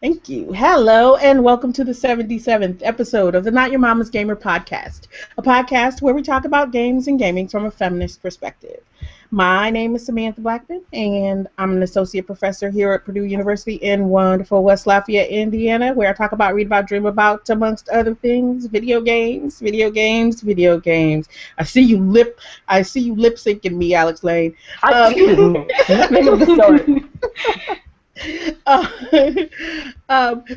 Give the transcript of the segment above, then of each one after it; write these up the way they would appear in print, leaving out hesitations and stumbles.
Thank you. Hello, and welcome to the 77th episode of the Not Your Mama's Gamer podcast, a podcast where we talk about games and gaming from a feminist perspective. My name is Samantha Blackman, and I'm an associate professor here at Purdue University in wonderful West Lafayette, Indiana, where I talk about, read about, dream about, amongst other things, video games. I see you lip syncing me, Alex Lane. Nothing of the sort.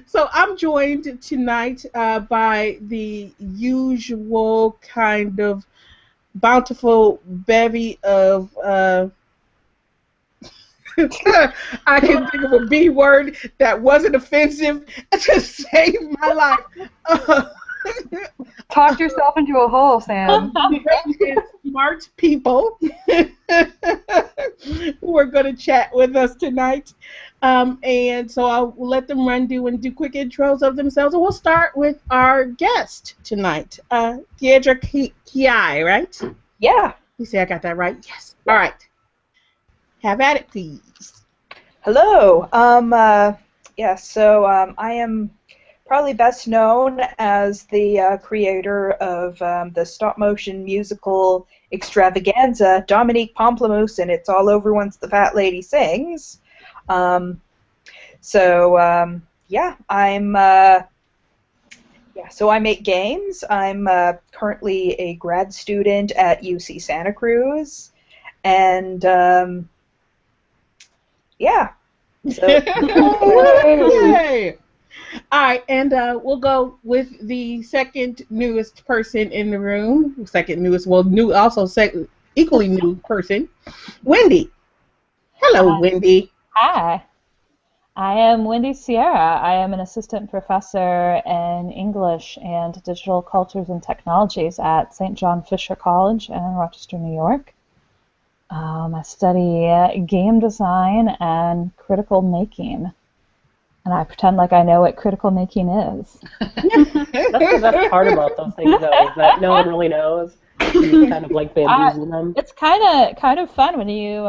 So I'm joined tonight by the usual kind of bountiful bevy of I can think of a B word that wasn't offensive to save my life. Talked yourself into a hole, Sam. Smart people who are going to chat with us tonight. And so I'll let them do quick intros of themselves. And we'll start with our guest tonight, Deirdre Kiai, right? Yeah. You say I got that right? Yes. All right. Have at it, please. Hello. I am probably best known as the creator of the stop-motion musical extravaganza, Dominique Pamplemousse, and It's All Over Once the Fat Lady Sings. So I make games. I'm currently a grad student at UC Santa Cruz, and Yay! All right, and we'll go with the second newest person in the room. Equally new person, Wendy. Hello, Wendy. Hi. I am Wendy Sierra. I am an assistant professor in English and digital cultures and technologies at St. John Fisher College in Rochester, New York. I study game design and critical making. And I pretend like I know what critical making is. That's the best part about those things, though, is that no one really knows. You kind of like bamboozle them. It's kind of fun when you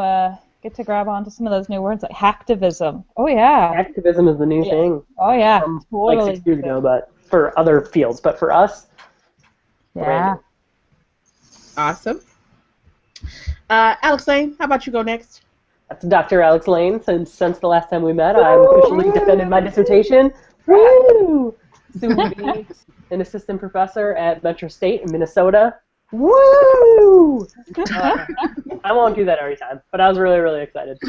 get to grab onto some of those new words like hacktivism. Oh yeah. Hacktivism is the new thing. Oh yeah. Totally. Like 6 years ago, but for other fields. But for us, yeah. Awesome. Alex Lane, how about you go next? That's Dr. Alex Lane. Since the last time we met, I've officially defended my dissertation. Woo! Soon to be an assistant professor at Metro State in Minnesota. Woo! I won't do that every time, but I was really, really excited.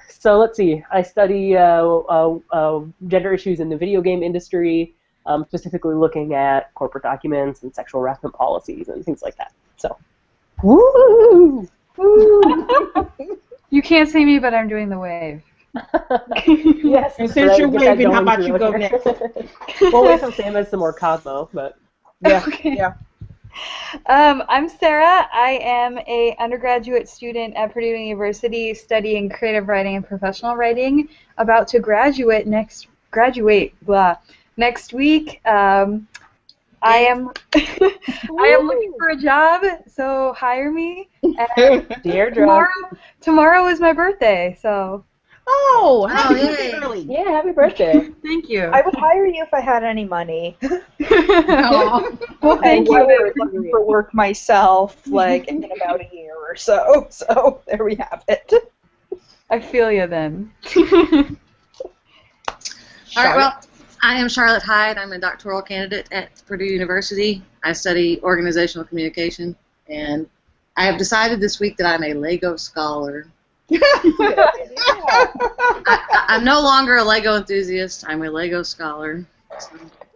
So let's see. I study gender issues in the video game industry, specifically looking at corporate documents and sexual harassment policies and things like that. So, woo! You can't see me, but I'm doing the wave. Yes. And since you're waving, how about you go next? We'll wait till Sam has some more Cosmo, but yeah, Okay. yeah. I'm Sarah. I am an undergraduate student at Purdue University studying creative writing and professional writing. About to graduate next week. I am looking for a job, so hire me. And tomorrow is my birthday, so. Oh, yay. early. yeah, happy birthday. Thank you. I would hire you if I had any money. Oh. Well, thank I you. was looking for work myself, like in about a year or so. So there we have it. I feel you then. All right, well, I am Charlotte Hyde. I'm a doctoral candidate at Purdue University. I study organizational communication, and I have decided this week that I'm a Lego scholar. I'm no longer a Lego enthusiast. I'm a Lego scholar. So.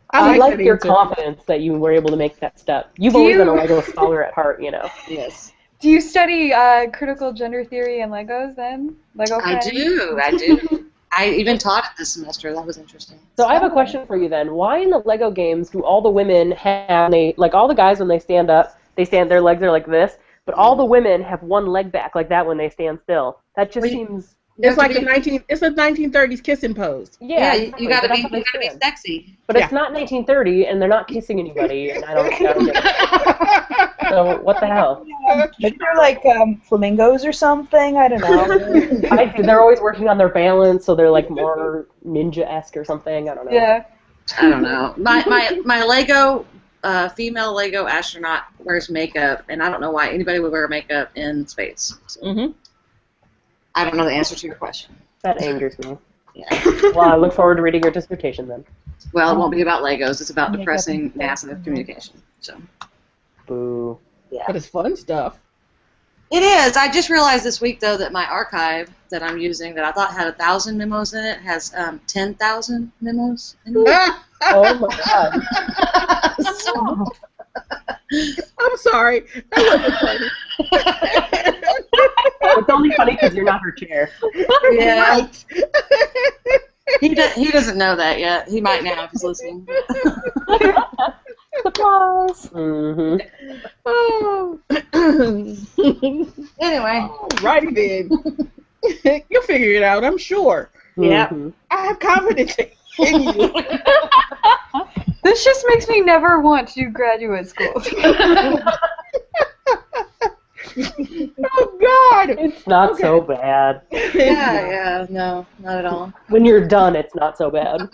I like your confidence that you were able to make that step. You've always been a Lego scholar at heart, you know. Yes. Do you study critical gender theory and Legos then? Lego friends? I do. I even taught it this semester. That was interesting. So I have a question for you then. Why in the Lego games do all the women have, all the guys when they stand up, their legs are like this, but all the women have one leg back like that when they stand still? That just seems... It's like it's a 1930s kissing pose. Yeah, you gotta be sexy. But it's not 1930, and they're not kissing anybody, and I don't get it. So what the hell? Maybe they're like flamingos or something. I don't know. They're always working on their balance, so they're like more ninja-esque or something. I don't know. Yeah. I don't know. My Lego female Lego astronaut wears makeup, and I don't know why anybody would wear makeup in space. So I don't know the answer to your question. That angers me. Yeah. Well, I look forward to reading your dissertation then. Well, it won't be about Legos. It's about Makeup depressing and stuff. NASA communication. So. Boo. Yeah. But it's fun stuff. It is. I just realized this week, though, that my archive that I'm using that I thought had 1,000 memos in it has 10,000 memos in it. Oh my god. I'm sorry. That wasn't funny. It's only funny because you're not her chair. Yeah. Right. He doesn't know that yet. He might now if he's listening. Surprise! Mm-hmm. Oh. Anyway. Righty then. You'll figure it out, I'm sure. Yeah. Mm-hmm. I have confidence in you. This just makes me never want to do graduate school. Oh, God. It's not so bad. Yeah, no, not at all. When you're done, it's not so bad.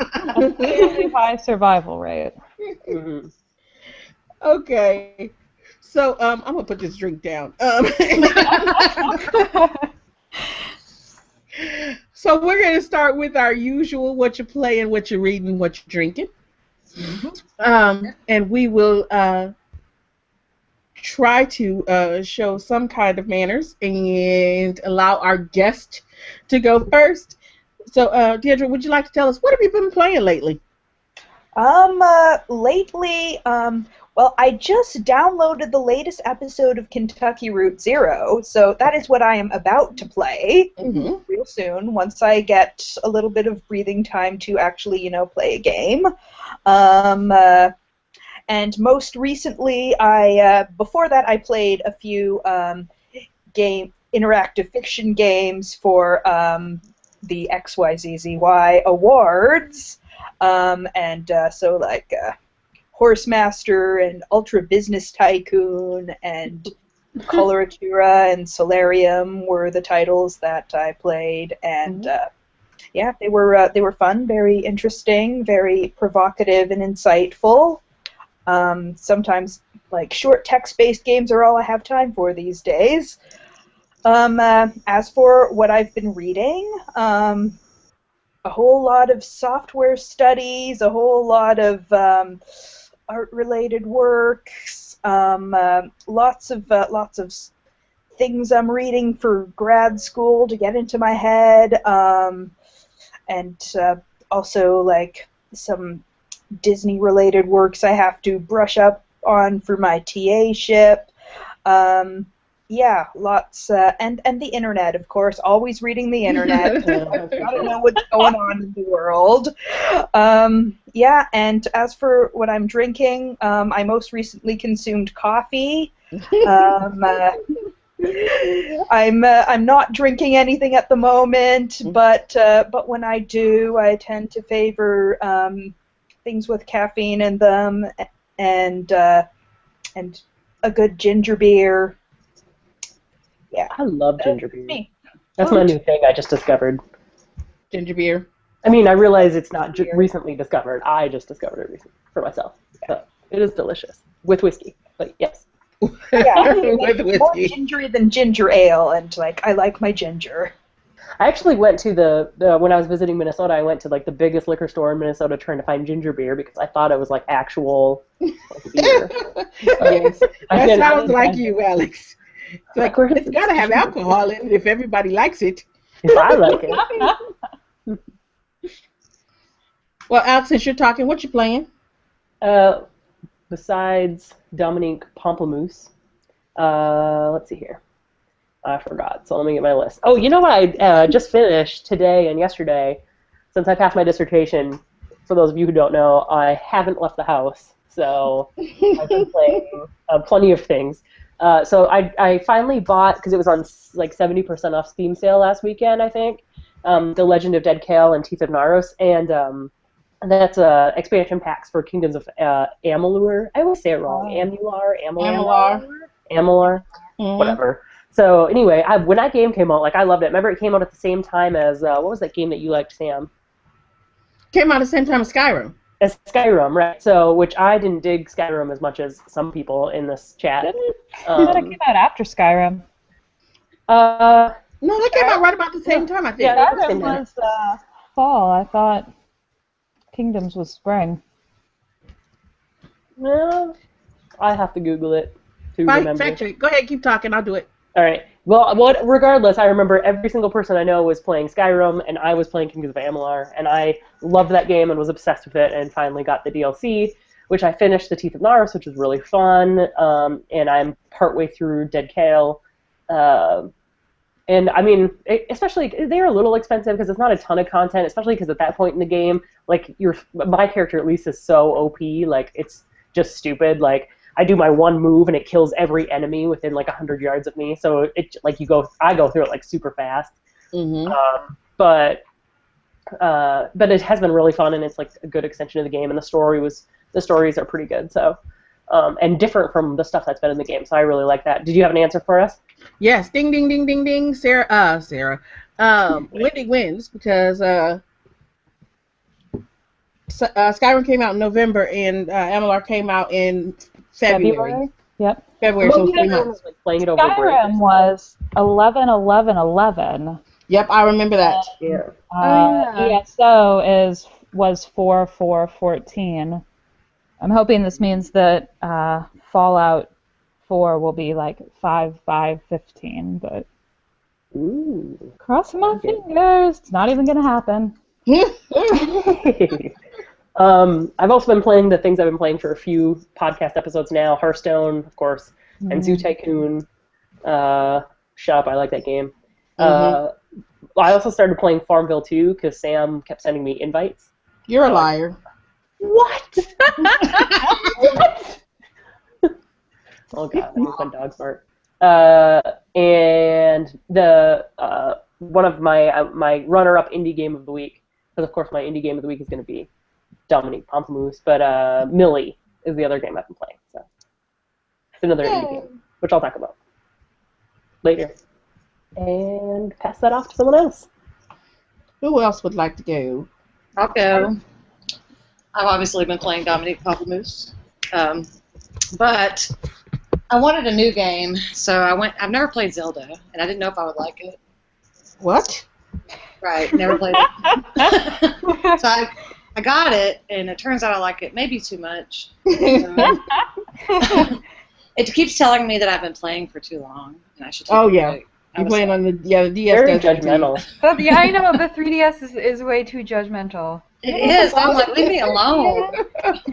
Really high survival rate. Mm-hmm. Okay. So, I'm going to put this drink down. So we're going to start with our usual what you're playing, what you're reading, what you're drinking. And we will try to show some kind of manners and allow our guest to go first. So, Deirdre, would you like to tell us what have you been playing lately? Lately, well, I just downloaded the latest episode of Kentucky Route Zero, so that is what I am about to play real soon, once I get a little bit of breathing time to actually, play a game. And most recently, before that, I played a few interactive fiction games for the XYZZY Awards. So like Horsemaster and Ultra Business Tycoon and Coloratura and Solarium were the titles that I played, and yeah, they were fun, very interesting, very provocative and insightful. Sometimes like short text-based games are all I have time for these days. As for what I've been reading, a whole lot of software studies, a whole lot of art-related works, lots of things I'm reading for grad school to get into my head, and also like some Disney-related works I have to brush up on for my TA-ship. Yeah, lots, and the internet, of course, always reading the internet. I've got to know what's going on in the world. Yeah, and as for what I'm drinking, I most recently consumed coffee. I'm not drinking anything at the moment, but when I do, I tend to favor things with caffeine in them, and a good ginger beer. Yeah. I love ginger beer. Me. That's my new thing I just discovered. Ginger beer. I mean, I realize it's not recently discovered. I just discovered it recently for myself. So it is delicious. With whiskey. But yes. Yeah, With more whiskey. gingery than ginger ale, and like I like my ginger. I actually went to the when I was visiting Minnesota, I went to like the biggest liquor store in Minnesota trying to find ginger beer because I thought it was like actual like, beer. Yes. That I sounds didn't like find you, Alex. It's like, course it's got to have alcohol in it if everybody likes it. If I like it. Well, Alex, since you're talking, what you playing? Besides Dominique Pamplemousse, let's see here. I forgot, so let me get my list. Oh, you know what I just finished today and yesterday? Since I passed my dissertation, for those of you who don't know, I haven't left the house, so I've been playing plenty of things. So I finally bought, because it was on like 70% off Steam sale last weekend, I think, The Legend of Dead Kale and Teeth of Naros, and that's expansion packs for Kingdoms of Amalur. I always say it wrong. Amular. Amalur, whatever. So anyway, when that game came out, like I loved it. Remember, it came out at the same time as what was that game that you liked, Sam? Came out at the same time as Skyrim. As Skyrim, right? So, which I didn't dig Skyrim as much as some people in this chat. Didn't I thought it came out after Skyrim. No, they came out right about the same time, I think. Yeah, Skyrim was fall. I thought Kingdoms was spring. Well, I have to Google it to remember. Fact check. Go ahead, keep talking. I'll do it. All right. Well, regardless, I remember every single person I know was playing Skyrim, and I was playing Kings of Amalur, and I loved that game and was obsessed with it, and finally got the DLC, which I finished the Teeth of Naris, which was really fun, and I'm partway through Dead Kale. And I mean, especially they're a little expensive because it's not a ton of content, especially because at that point in the game, like my character at least is so OP, like it's just stupid. Like I do my one move and it kills every enemy within like 100 yards of me. So it like I go through it like super fast. But it has been really fun and it's like a good extension of the game and the stories are pretty good. So and different from the stuff that's been in the game. So I really like that. Did you have an answer for us? Yes, ding, ding, ding, ding, ding. Sarah. Wendy wins because Skyrim came out in November and Amalur came out in February. Yep. February, so 3 months. Like playing it over Skyrim was 11/11/11. Yep, I remember that. Yeah. ESO was 4/4/14. I'm hoping this means that Fallout 4 will be like 5/5/15, but cross my fingers. It's not even gonna happen. I've also been playing the things I've been playing for a few podcast episodes now. Hearthstone, of course, and Zoo Tycoon. Shut up, I like that game. I also started playing Farmville 2 because Sam kept sending me invites. You're a liar. What? What? Oh god, that was fun dog smart. And the one of my runner-up indie game of the week, because of course my indie game of the week is going to be Dominique Pamplemousse, but Millie is the other game I've been playing. So it's another indie game, which I'll talk about later. And pass that off to someone else. Who else would like to go? I'll go. I've obviously been playing Dominique Pamplemousse, but I wanted a new game, so I've never played Zelda, and I didn't know if I would like it. What? Right, never played it. So I got it, and it turns out I like it maybe too much. It keeps telling me that I've been playing for too long, and I should take a break. You're playing on the DS. Very judgmental. Yeah, I know, the 3DS is way too judgmental. It is. I'm like, leave me alone.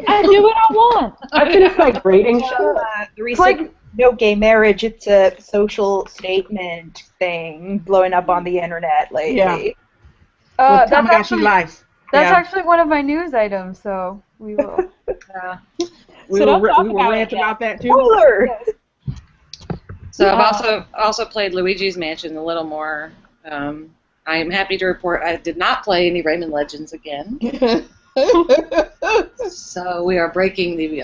I do what I want. I finished my grading show. The recent no gay marriage, it's a social statement thing blowing up on the internet lately. Yeah. That's Tamagotchi Life. That's actually one of my news items, so we will. We will rant about that too. Spoiler! So I've also played Luigi's Mansion a little more. I am happy to report I did not play any Rayman Legends again. So we are breaking the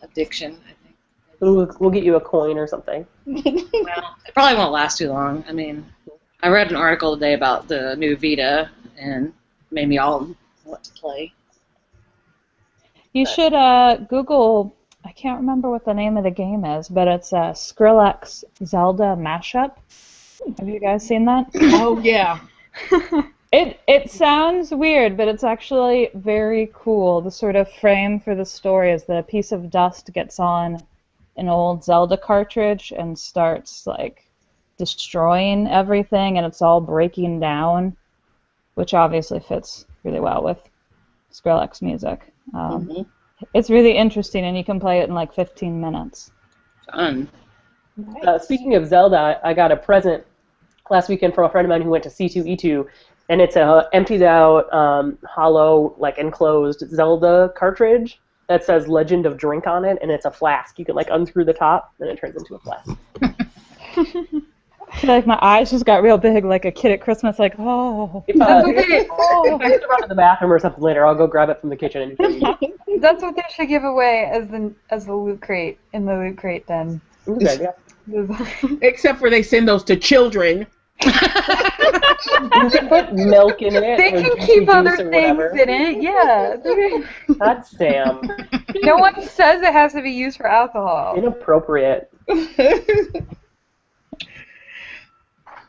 addiction, I think. We'll get you a coin or something. Well, it probably won't last too long. I mean, I read an article today about the new Vita and made me all want to play. You should Google, I can't remember what the name of the game is, but it's a Skrillex Zelda mashup. Have you guys seen that? Oh, yeah. It sounds weird, but it's actually very cool. The sort of frame for the story is that a piece of dust gets on an old Zelda cartridge and starts, like, destroying everything, and it's all breaking down, which obviously fits really well with Skrillex music. It's really interesting, and you can play it in like 15 minutes. Fun. Speaking of Zelda, I got a present last weekend from a friend of mine who went to C2E2, and it's a emptied out, hollow, like enclosed Zelda cartridge that says Legend of Drink on it, and it's a flask. You can like unscrew the top, and it turns into a flask. I feel like my eyes just got real big, like a kid at Christmas, like, oh. If I have to run to the bathroom or something later, I'll go grab it from the kitchen and show you. That's what they should give away as the loot crate in the loot crate then. Okay, yeah. Except for they send those to children. You can put milk in it. They or can juicy keep juice other or things whatever. in it, yeah. God damn. No one says it has to be used for alcohol. Inappropriate.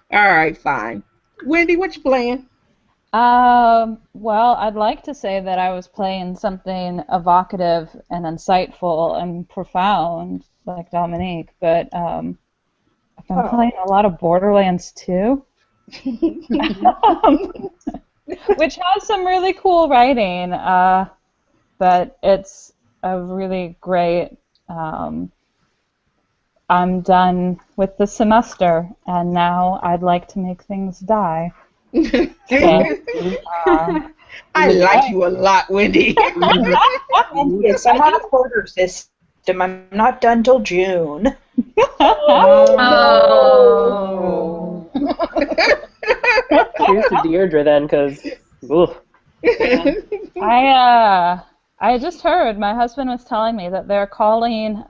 All right, fine. Wendy, what you playing? Well, I'd like to say that I was playing something evocative and insightful and profound, like Dominique, but I've been playing a lot of Borderlands 2, which has some really cool writing, but it's a really great. I'm done with the semester, and now I'd like to make things die. So, I like you a lot, Wendy. Yes, I'm on a quarter system. I'm not done till June. Oh. Cheers to Deirdre then, because. I just heard my husband was telling me that they're calling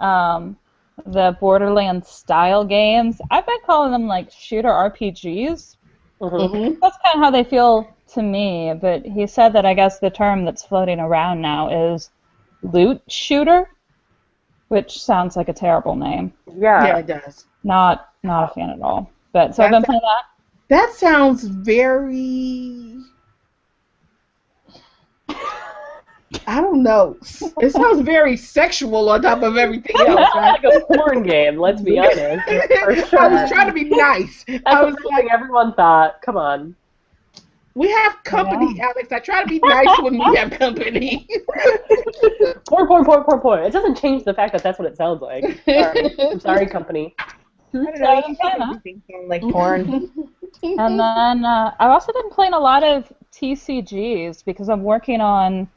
the Borderlands style games. I've been calling them like shooter RPGs. Mhm. That's kind of how they feel to me, but he said that I guess the term that's floating around now is loot shooter, which sounds like a terrible name. Yeah, it does. Not a fan at all. But so I've been playing that. That sounds very. I don't know. It sounds very sexual on top of everything else. Like a porn game, let's be honest. For sure. I was trying to be nice. That's the first thing everyone thought. Come on. We have company, Alex. I try to be nice when we have company. Porn. It doesn't change the fact that that's what it sounds like. Sorry. I'm sorry, company. I don't know. You can make things sound like porn. And then I've also been playing a lot of TCGs because I'm working on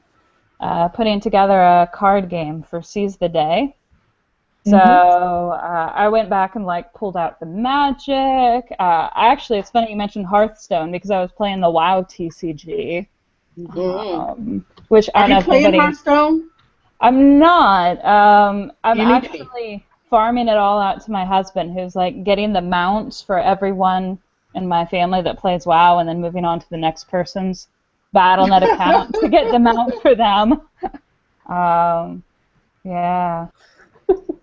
putting together a card game for Seize the Day. So I went back and pulled out the Magic. Actually, it's funny you mentioned Hearthstone because I was playing the WoW TCG, which I Are don't know you if playing anybody. Hearthstone? I'm not. I'm You need to be. actually farming it all out to my husband, who's getting the mounts for everyone in my family that plays WoW, and then moving on to the next person's BattleNet account to get the mount for them. Yeah.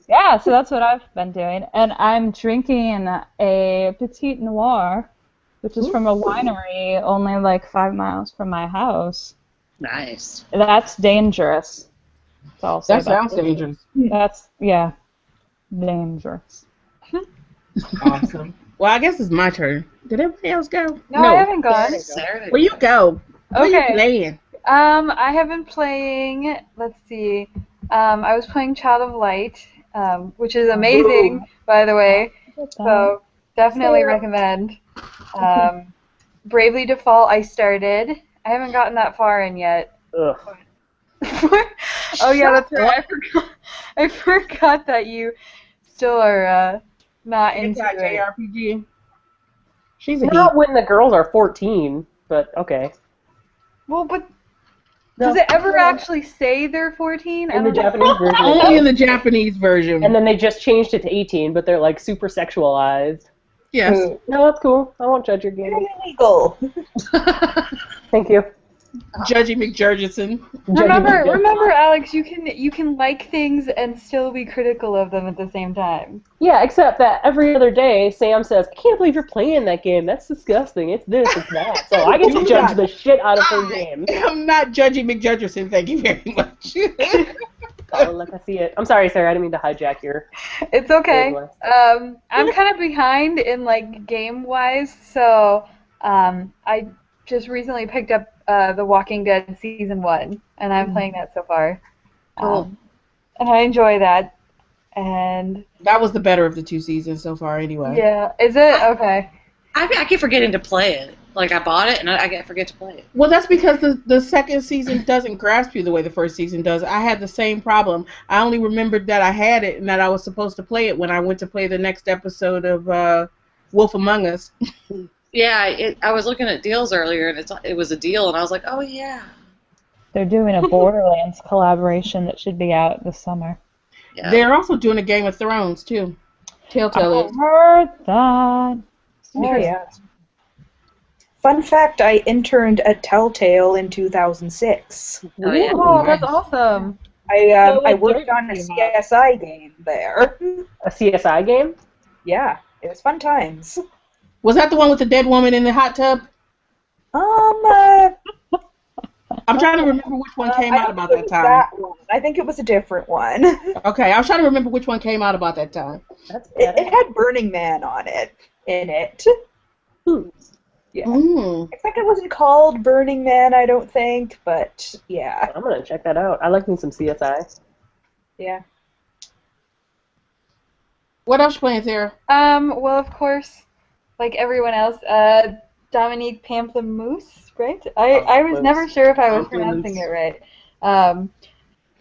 Yeah, so that's what I've been doing. And I'm drinking a Petite Noir, which is from a winery only 5 miles from my house. Nice. That's dangerous. That's all I'll say That about sounds it. dangerous. That's, dangerous. Awesome. Well, I guess it's my turn. Did everybody else go? No, I haven't gone. Saturday. Where you go? What Okay. you playing? I have been playing, let's see, I was playing Child of Light, which is amazing, by the way, so definitely recommend. Bravely Default I started. I haven't gotten that far in yet. Ugh. Oh yeah, that's right. I forgot that you still are not into it. JRPG. She's a Not when the girls are 14, but okay. Well, but does it ever actually say they're 14? In the Japanese version. Only in the Japanese version. And then they just changed it to 18, but they're super sexualized. Yes. No, that's cool. I won't judge your game. Illegal. Thank you. Judgy McJurgison. Remember, Alex, you can like things and still be critical of them at the same time. Yeah, except that every other day, Sam says, I can't believe you're playing that game. That's disgusting. It's this, it's that. So I get to judge the shit out of her game. I'm not Judgy McJurgison, thank you very much. Oh, like I see it. I'm sorry, Sarah. I didn't mean to hijack your... It's okay. I'm kind of behind in game-wise, so I just recently picked up The Walking Dead Season 1, and I'm playing that so far. Cool. And I enjoy that. And That was the better of the 2 seasons so far anyway. yeah, is it? Okay. I keep forgetting to play it. I bought it, and I forget to play it. Well, that's because the second season doesn't grasp you the way the first season does. I had the same problem. I only remembered that I had it and that I was supposed to play it when I went to play the next episode of Wolf Among Us. Yeah, I was looking at deals earlier, and it was a deal, and I was like, oh, yeah. They're doing a Borderlands collaboration that should be out this summer. Yeah. They're also doing a Game of Thrones, too. Telltale is. Heard that. Oh, yeah. Fun fact, I interned at Telltale in 2006. Oh, yeah. Oh, that's Nice. awesome. I worked on a CSI game there. A CSI game? Yeah, it was fun times. Was that the one with the dead woman in the hot tub? I'm trying to remember which one came I out don't about think it that was time. that one. I think it was a different one. Okay, I was trying to remember which one came out about that time. That's It had Burning Man in it. Yeah. Mm. I think it wasn't called Burning Man, I don't think, but yeah. I'm gonna check that out. I like me some CSI. Yeah. What else you playing, Sarah? Well, of course, like everyone else, Dominique Pamplemousse, right? I was never sure if I was pronouncing it right. And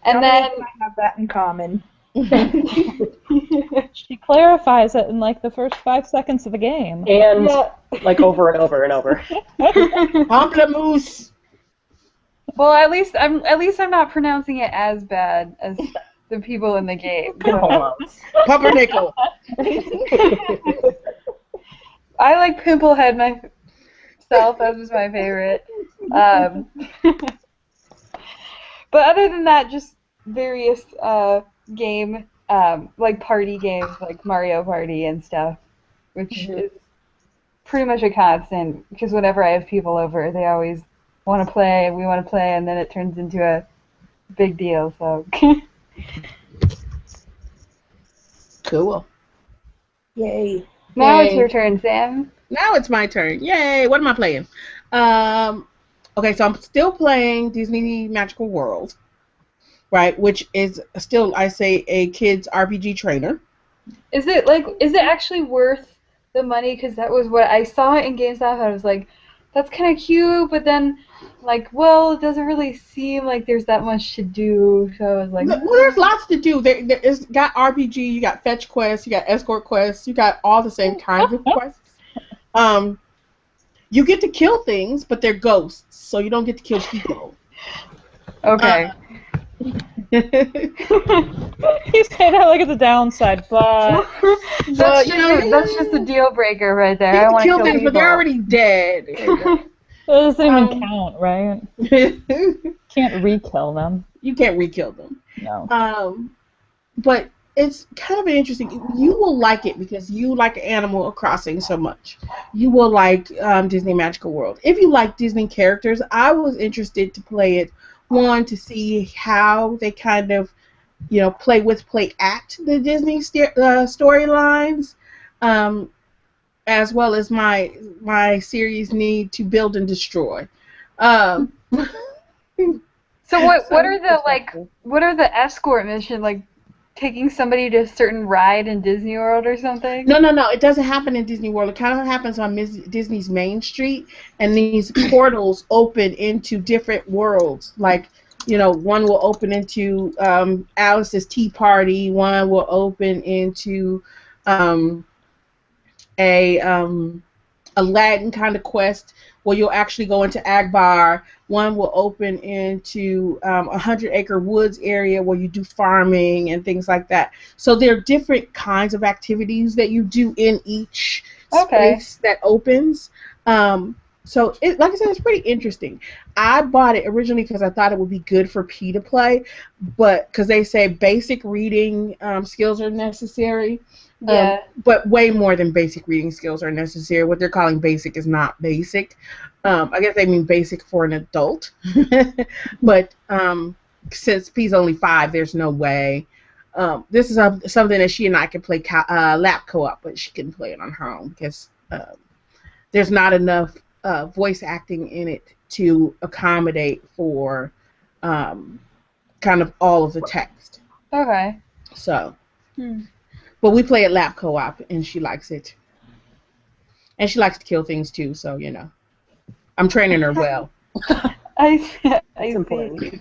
Dominic then and I have that in common. She clarifies it in like the first 5 seconds of the game. And yeah. like over and over and over. Pamplemousse. Well, at least I'm not pronouncing it as bad as the people in the game. So. Pumpernickel. I like Pimplehead myself. That was my favorite. But other than that, just various game like party games like Mario Party and stuff, which is pretty much a constant because whenever I have people over, they always want to play, we want to play, and then it turns into a big deal. So. Cool. Yay. Now it's Yay. your turn, Sam. Now it's my turn. Yay! What am I playing? Okay, so I'm still playing Disney Magical World, right? Which is still, I say, a kids RPG trainer. Is it actually worth the money? Because that was what I saw it in GameStop. I was like, that's kind of cute, but then, like, well, it doesn't really seem like there's that much to do. So I was like, Well, there's lots to do. It's got RPG, you got fetch quests, you got escort quests, you got all the same kinds of quests. You get to kill things, but they're ghosts, so you don't get to kill people. okay. You say that like it's a downside, but That's you know, just a deal breaker right there. You I get to want kill to things, people. but they're already dead. it doesn't even count, right? You Can't re-kill them. can't re-kill them. No. But it's kind of interesting. You will like it because you like Animal Crossing so much. You will like Disney Magical World. If you like Disney characters, I was interested to play it, one, to see how they kind of, play at the Disney storylines, as well as my series need to build and destroy. So what are the escort mission, like taking somebody to a certain ride in Disney World or something? No. It doesn't happen in Disney World. It kind of happens on Disney's Main Street, and these portals open into different worlds. Like, one will open into Alice's Tea Party. One will open into a Aladdin kind of quest where you'll actually go into Agbar. One will open into 100-acre woods area where you do farming and things like that. So there are different kinds of activities that you do in each space that opens. So, like I said, it's pretty interesting. I bought it originally because I thought it would be good for P to play, but because they say basic reading skills are necessary. Yeah. But way more than basic reading skills are necessary. What they're calling basic is not basic. I guess they mean basic for an adult. But since P's only 5, there's no way. This is something that she and I can play lap co-op, but she can play it on her own because there's not enough voice acting in it to accommodate for kind of all of the text. Okay. So. But we play at lap co-op, and she likes it. And she likes to kill things, too, so, I'm training her well. I That's important.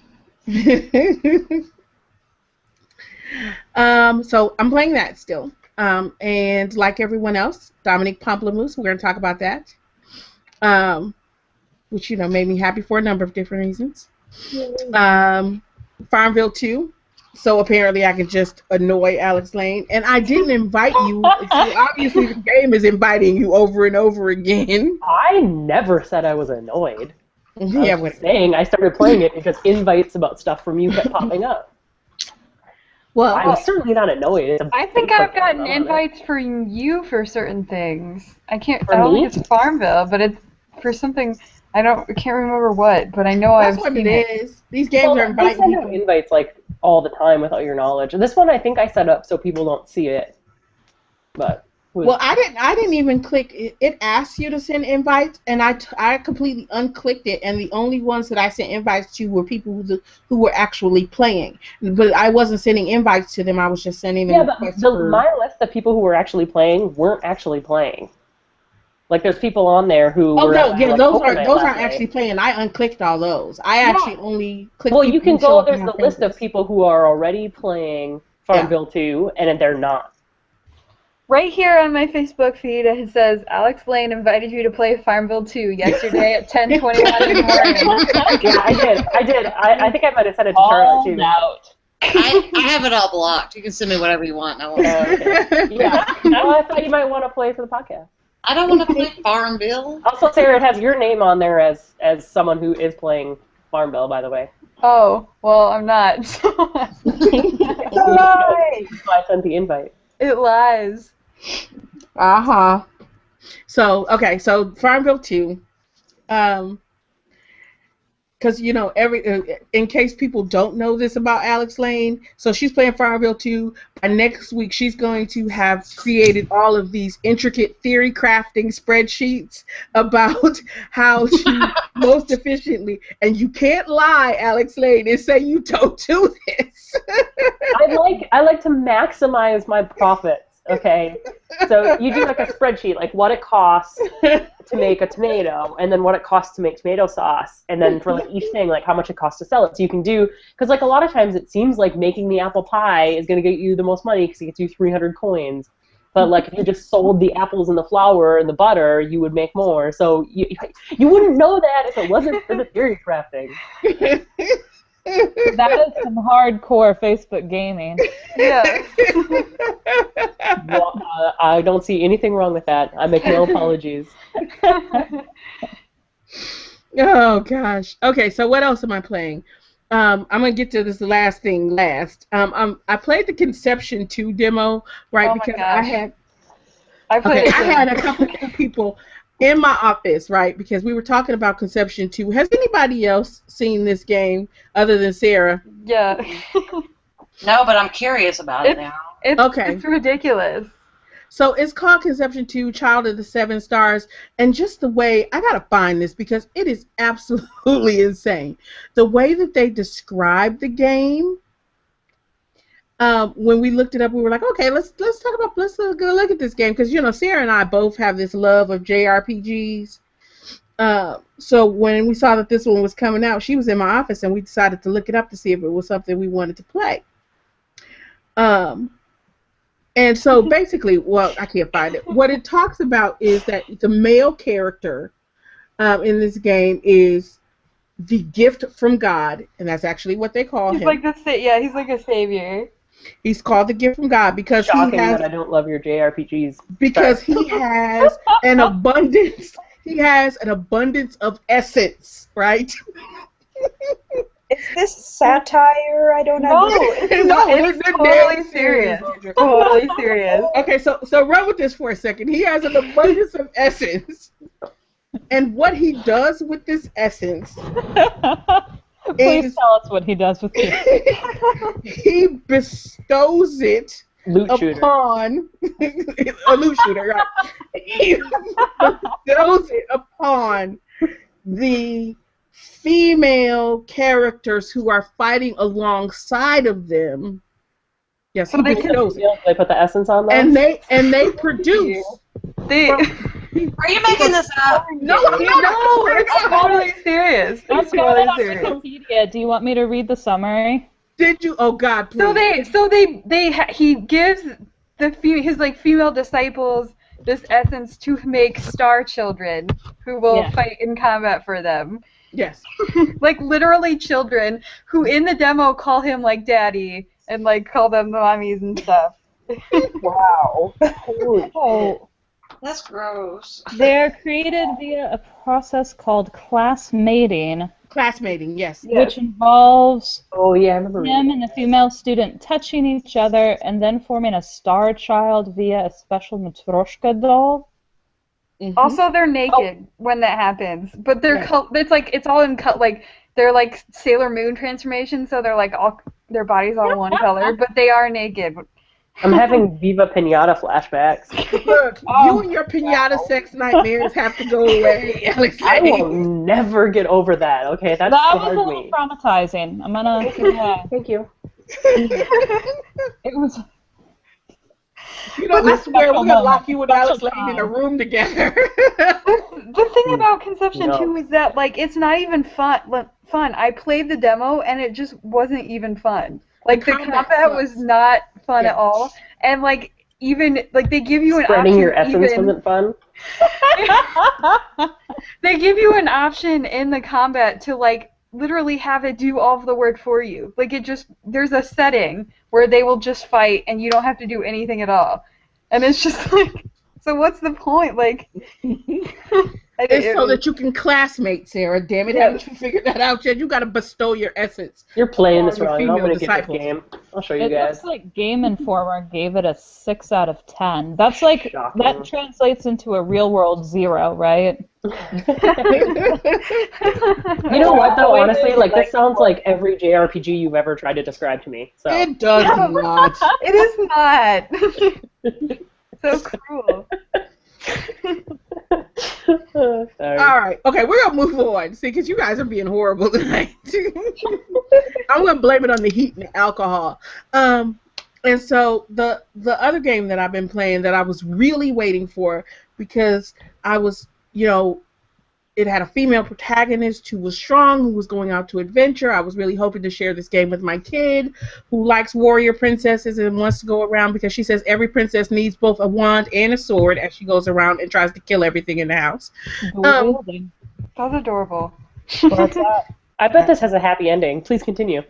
So I'm playing that still. And like everyone else, Dominique Pamplemousse, we're going to talk about that. Which, made me happy for a number of different reasons. Farmville 2. so apparently I could just annoy Alex Lane. And I didn't invite you, so obviously the game is inviting you over and over again. I never said I was annoyed. Yeah, I was just saying I started playing it because invites about stuff from you kept popping up. Well, I was certainly not annoyed. I think I've gotten invites for you for certain things. I don't think it's Farmville, but it's for something I can't remember what, but I know that's I've what seen it is. These games are I inviting send people. out invites like all the time without your knowledge. And this one I think I set up so people don't see it. But well, I didn't even click it. It asked you to send invites, and I completely unclicked it, and the only ones that I sent invites to were people who were actually playing. But I wasn't sending invites to them. I was just sending them. Yeah, but my list of people who were actually playing weren't actually playing. Like there's people on there who were those aren't actually playing. I unclicked all those. I actually only clicked. Well, you can go. There's the list of people who are already playing Farmville 2, and they're not. Right here on my Facebook feed, it says, Alex Lane invited you to play Farmville 2 yesterday at 10:21 in the morning. Yeah, I did. I think I might have sent it to Charlotte, too. I have it all blocked. You can send me whatever you want. I won't. Okay. Yeah. Well, I thought you might want to play for the podcast. I don't want to play Farmville. Also, Sarah, it has your name on there as someone who is playing Farmville, by the way. Oh, well, I'm not. So I sent the invite. It lies. Uh-huh. So Farmville 2, because in case people don't know this about Alex Lane, so she's playing Farmville 2. By next week, she's going to have created all of these intricate theory crafting spreadsheets about how she most efficiently, and you can't lie, Alex Lane, and say you don't do this. I like to maximize my profits. Okay, so you do like a spreadsheet, like what it costs to make a tomato, and then what it costs to make tomato sauce, and then for like each thing, like how much it costs to sell it. So you can do, because like a lot of times it seems like making the apple pie is going to get you the most money because it gets you 300 coins. But like if you just sold the apples and the flour and the butter, you would make more. So you wouldn't know that if it wasn't for the theory crafting. That is some hardcore Facebook gaming. Yeah. Well, I don't see anything wrong with that. I make no apologies. Oh gosh. Okay, so what else am I playing? I'm gonna get to this last thing last. I played the Conception 2 demo, right? Because I had a couple of people in my office, right? Because we were talking about Conception 2. Has anybody else seen this game other than Sarah? Yeah. No, but I'm curious about it now. It's ridiculous. So it's called Conception 2, Child of the Seven Stars, and just the way, I gotta find this because it is absolutely insane. The way that they describe the game, when we looked it up, we were like, okay, let's go look at this game, because Sarah and I both have this love of JRPGs. So when we saw that this one was coming out, she was in my office, and we decided to look it up to see if it was something we wanted to play. And so basically, well, I can't find it. What it talks about is that the male character in this game is the gift from God, and that's actually what they call him. He's like he's like a savior. He's called the gift from God because Shocking that I don't love your JRPGs. Because he has an abundance. He has an abundance of essence, right? Is this satire? I don't know. It's totally serious. Totally serious. Okay, so run with this for a second. He has an abundance of essence, and what he does with this essence. Please tell us what he does with it. He bestows it upon a loot shooter, right? He bestows it upon the female characters who are fighting alongside of them. Yes, so they put the essence on them, and they produce. Are you making this up? No, it's totally serious. It's totally serious. Wikipedia. Do you want me to read the summary? Did you? Oh God, please. He gives his female disciples this essence to make star children who will fight in combat for them. Yes. Like literally children who in the demo call him like daddy and like call them the mommies and stuff. Wow. Holy Oh, That's gross. they're created via a process called class mating, Classmating, yes. which involves Oh yeah, I remember. him and the female student touching each other and then forming a star child via a special Matryoshka doll. Mhm. Also, they're naked when that happens, but they're Right. it's like it's all in like they're like Sailor Moon transformation, so they're like all their bodies all one color, but they are naked. I'm having Viva Pinata flashbacks. Look, you and your pinata sex nightmares have to go away, Alex. I will never get over that. Okay, that That was a scared little me. traumatizing. I'm gonna. Yeah, Thank you. it was. You know, I swear we're gonna lock you and Alex Special Lane in a time. room together. The thing about conception No. too is that like it's not even fun. I played the demo and it just wasn't even fun. Like the Combat combat sucks. was not fun Yeah. at all, and like even like they give you an Spreading option. your essence even, wasn't fun. They give you an option in the combat to like literally have it do all of the work for you. Like it just there's a setting where they will just fight and you don't have to do anything at all. And it's just like so what's the point? Like It's so that you can classmate, Sarah. Damn it, haven't you figured that out yet? You gotta bestow your essence. You're playing this Your wrong. I'm female gonna get disciples. this game. I'll show you It guys. looks like Game Informer gave it a 6 out of 10. That's like Shocking. that translates into a real world 0, right? You know what though? Honestly, like this sounds like every JRPG you've ever tried to describe to me. So It does not. It is not. So cruel. Sorry. All right. Okay, we're gonna move on. See, because you guys are being horrible tonight. I'm gonna blame it on the heat and the alcohol. And so the other game that I've been playing that I was really waiting for because I was, you know, it had a female protagonist who was strong, who was going out to adventure. I was really hoping to share this game with my kid who likes warrior princesses and wants to go around because she says every princess needs both a wand and a sword as she goes around and tries to kill everything in the house. Bewildering. That's adorable. I bet this has a happy ending. Please continue.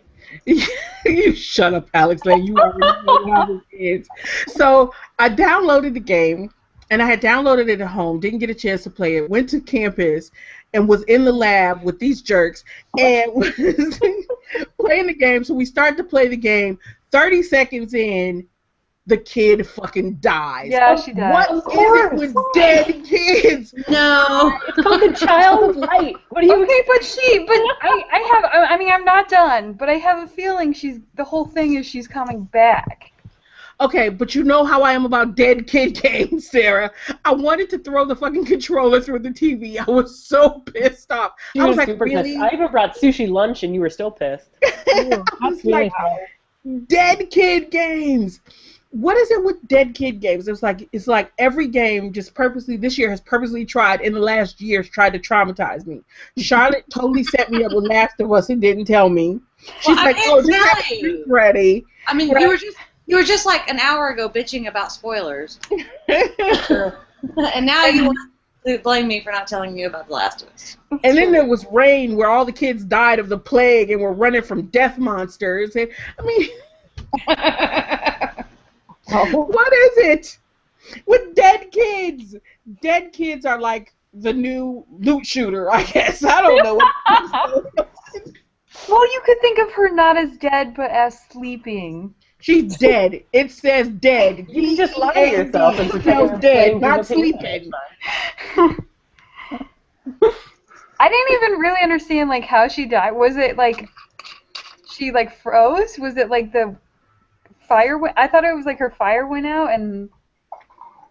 You shut up, Alex Lane. You already know how this is. So I downloaded the game, and I had downloaded it at home, didn't get a chance to play it, went to campus, and was in the lab with these jerks, and was playing the game. So we started to play the game. 30 seconds in, the kid fucking dies. Yeah, she does. What is it with dead kids? No. It's called the Child of Light. What do you? Okay, but I mean, I'm not done, but I have a feeling the whole thing is she's coming back. Okay, but you know how I am about dead kid games, Sarah. I wanted to throw the fucking controller through the TV. I was so pissed off. She I was was like, super really? pissed. I even brought sushi lunch, and you were still pissed. I was like, dead kid games. What is it with dead kid games? It's like every game just purposely this year has purposely tried in the last years tried to traumatize me. Charlotte totally set me up with Last of Us and didn't tell me. She's like, "Oh, this is ready." I mean, you were just like an hour ago bitching about spoilers, and now you want to blame me for not telling you about The Last of Us. And then there was Rain, where all the kids died of the plague and were running from death monsters. And, I mean, what is it with dead kids? Dead kids are like the new loot shooter, I guess. I don't know. Well, you could think of her not as dead, but as sleeping. She's dead. It says dead. You can just lie to yourself and pretend She's you're dead, playing not Viva Pinata. sleeping. I didn't even really understand like how she died. Was it like she like froze? Was it like the fire went? I thought it was like her fire went out, and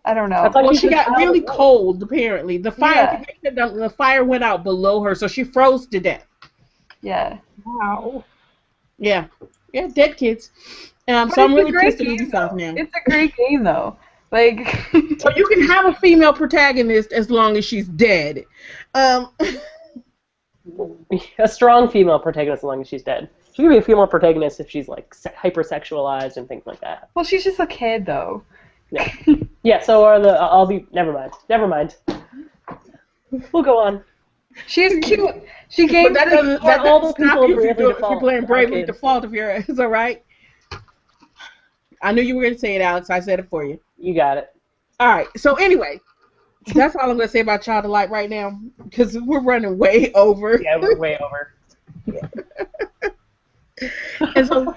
I don't know. That's like Well, she's she a got child really of light. cold, apparently. The fire, the fire went out below her, so she froze to death. Yeah. Wow. Yeah, dead kids. So But I'm it's a really great pissed at game, Ubisoft though. now. It's a great game though. Like. So you can have a female protagonist as long as she's dead. A strong female protagonist as long as she's dead. She can be a female protagonist if she's like hypersexualized and things like that. Well, she's just a kid though. Yeah. Yeah. So are the? I'll be. Never mind. Never mind. We'll go on. She's cute. She But gains. that doesn't all the stop people you if Bravely you're Default playing Bravely arcades. Default. If you're, is that right? I knew you were going to say it, Alex. I said it for you. You got it. All right. So anyway, that's all I'm going to say about Child of Light right now because we're running way over. Yeah, we're way over. And so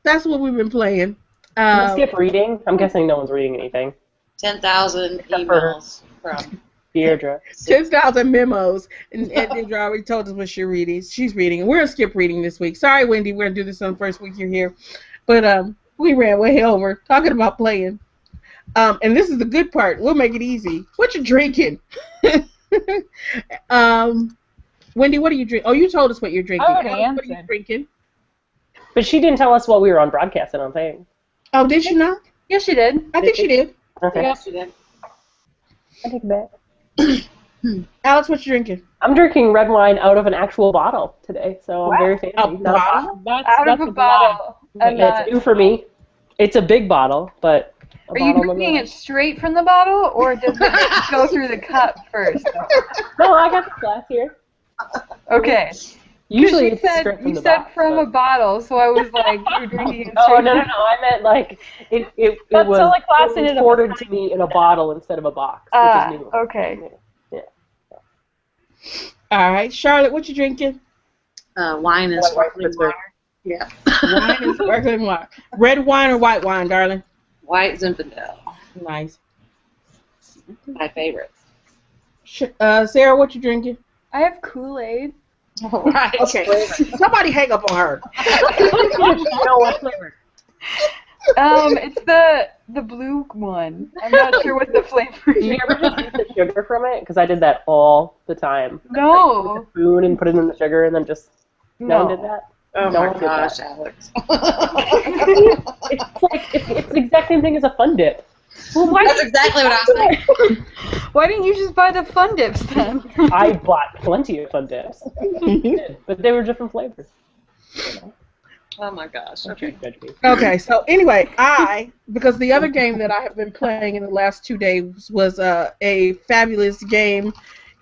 that's what we've been playing. Can we skip reading? I'm guessing no one's reading anything. 10,000 emails from Deirdre. 10,000 memos. And Deirdre already told us what she's reading. And we're going to skip reading this week. Sorry, Wendy. We're going to do this on the first week you're here. But we ran way over talking about playing. And this is the good part. We'll make it easy. What you drinking? Wendy, what are you drinking? Oh, you told us what you're drinking. I already What are you answered. drinking? But she didn't tell us what we were on broadcast, I don't think. Oh, did she not? Yes, she did. I think she did. Okay. Yes, you did. I take it back. Alex, what you drinking? I'm drinking red wine out of an actual bottle today, so I'm very fancy. A Not bottle? Out of a bottle. And It's new for me. It's a big bottle, but a are you bottle drinking it nonetheless. straight from the bottle, or does it go through the cup first? No, I got the glass here. Okay. Usually you it's said, straight from you the said box, from but- a bottle, so I was like, you're drinking it Oh, straight no, from I meant like it That's was only class in it imported to me in a bottle instead of a box, which is new. okay. Yeah. All right. Charlotte, what you drinking? Wine and White sparkling Pittsburgh. water. Yeah. Wine and sparkling water. Red wine or white wine, darling? White Zinfandel. Nice. My favorite. Sarah, what you drinking? I have Kool-Aid. All right. Okay. Somebody hang up on her. You know what flavor? It's the blue one. I'm not sure what the flavor Do is. you ever just eat the sugar from it? Because I did that all the time. No. Spoon and put it in the sugar and then just no one did that. Oh No my one did gosh, that. Alex. It's like it's the exact same thing as a Fun Dip. Well, why That's exactly what I was thinking. why didn't you just buy the Fun Dips then? I bought plenty of Fun Dips, but they were different flavors. Oh my gosh. Okay. Judge me. Okay, so anyway, because the other game that I have been playing in the last 2 days was a fabulous game,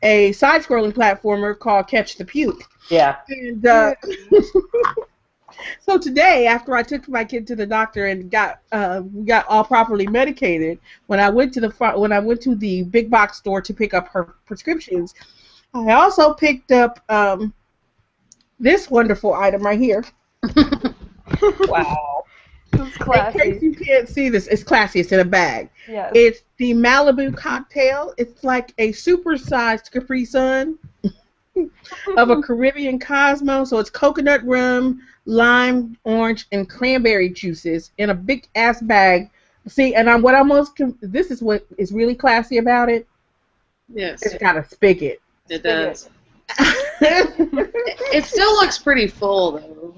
a side-scrolling platformer called Catch the Puke. Yeah. And so today, after I took my kid to the doctor and got all properly medicated, when I went to the big box store to pick up her prescriptions, I also picked up this wonderful item right here. Wow. It's classy. In case you can't see this, it's classy. It's in a bag. Yes. It's the Malibu cocktail. It's like a super-sized Capri Sun of a Caribbean Cosmo. So it's coconut rum, lime, orange, and cranberry juices in a big-ass bag. See, and this is what is really classy about it. Yes, It's got a spigot. it does. It still looks pretty full, though.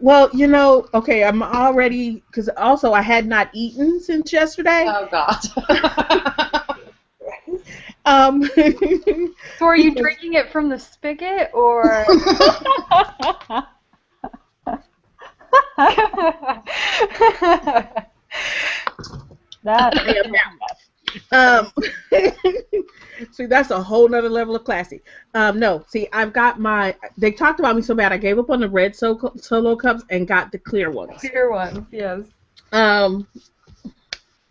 Well, okay, I'm already, because also I had not eaten since yesterday. Oh, God. So are you drinking it from the spigot, or? See, that's a whole nother level of classy. No, see, they talked about me so bad, I gave up on the red solo cups and got the clear ones. Clear ones, yes.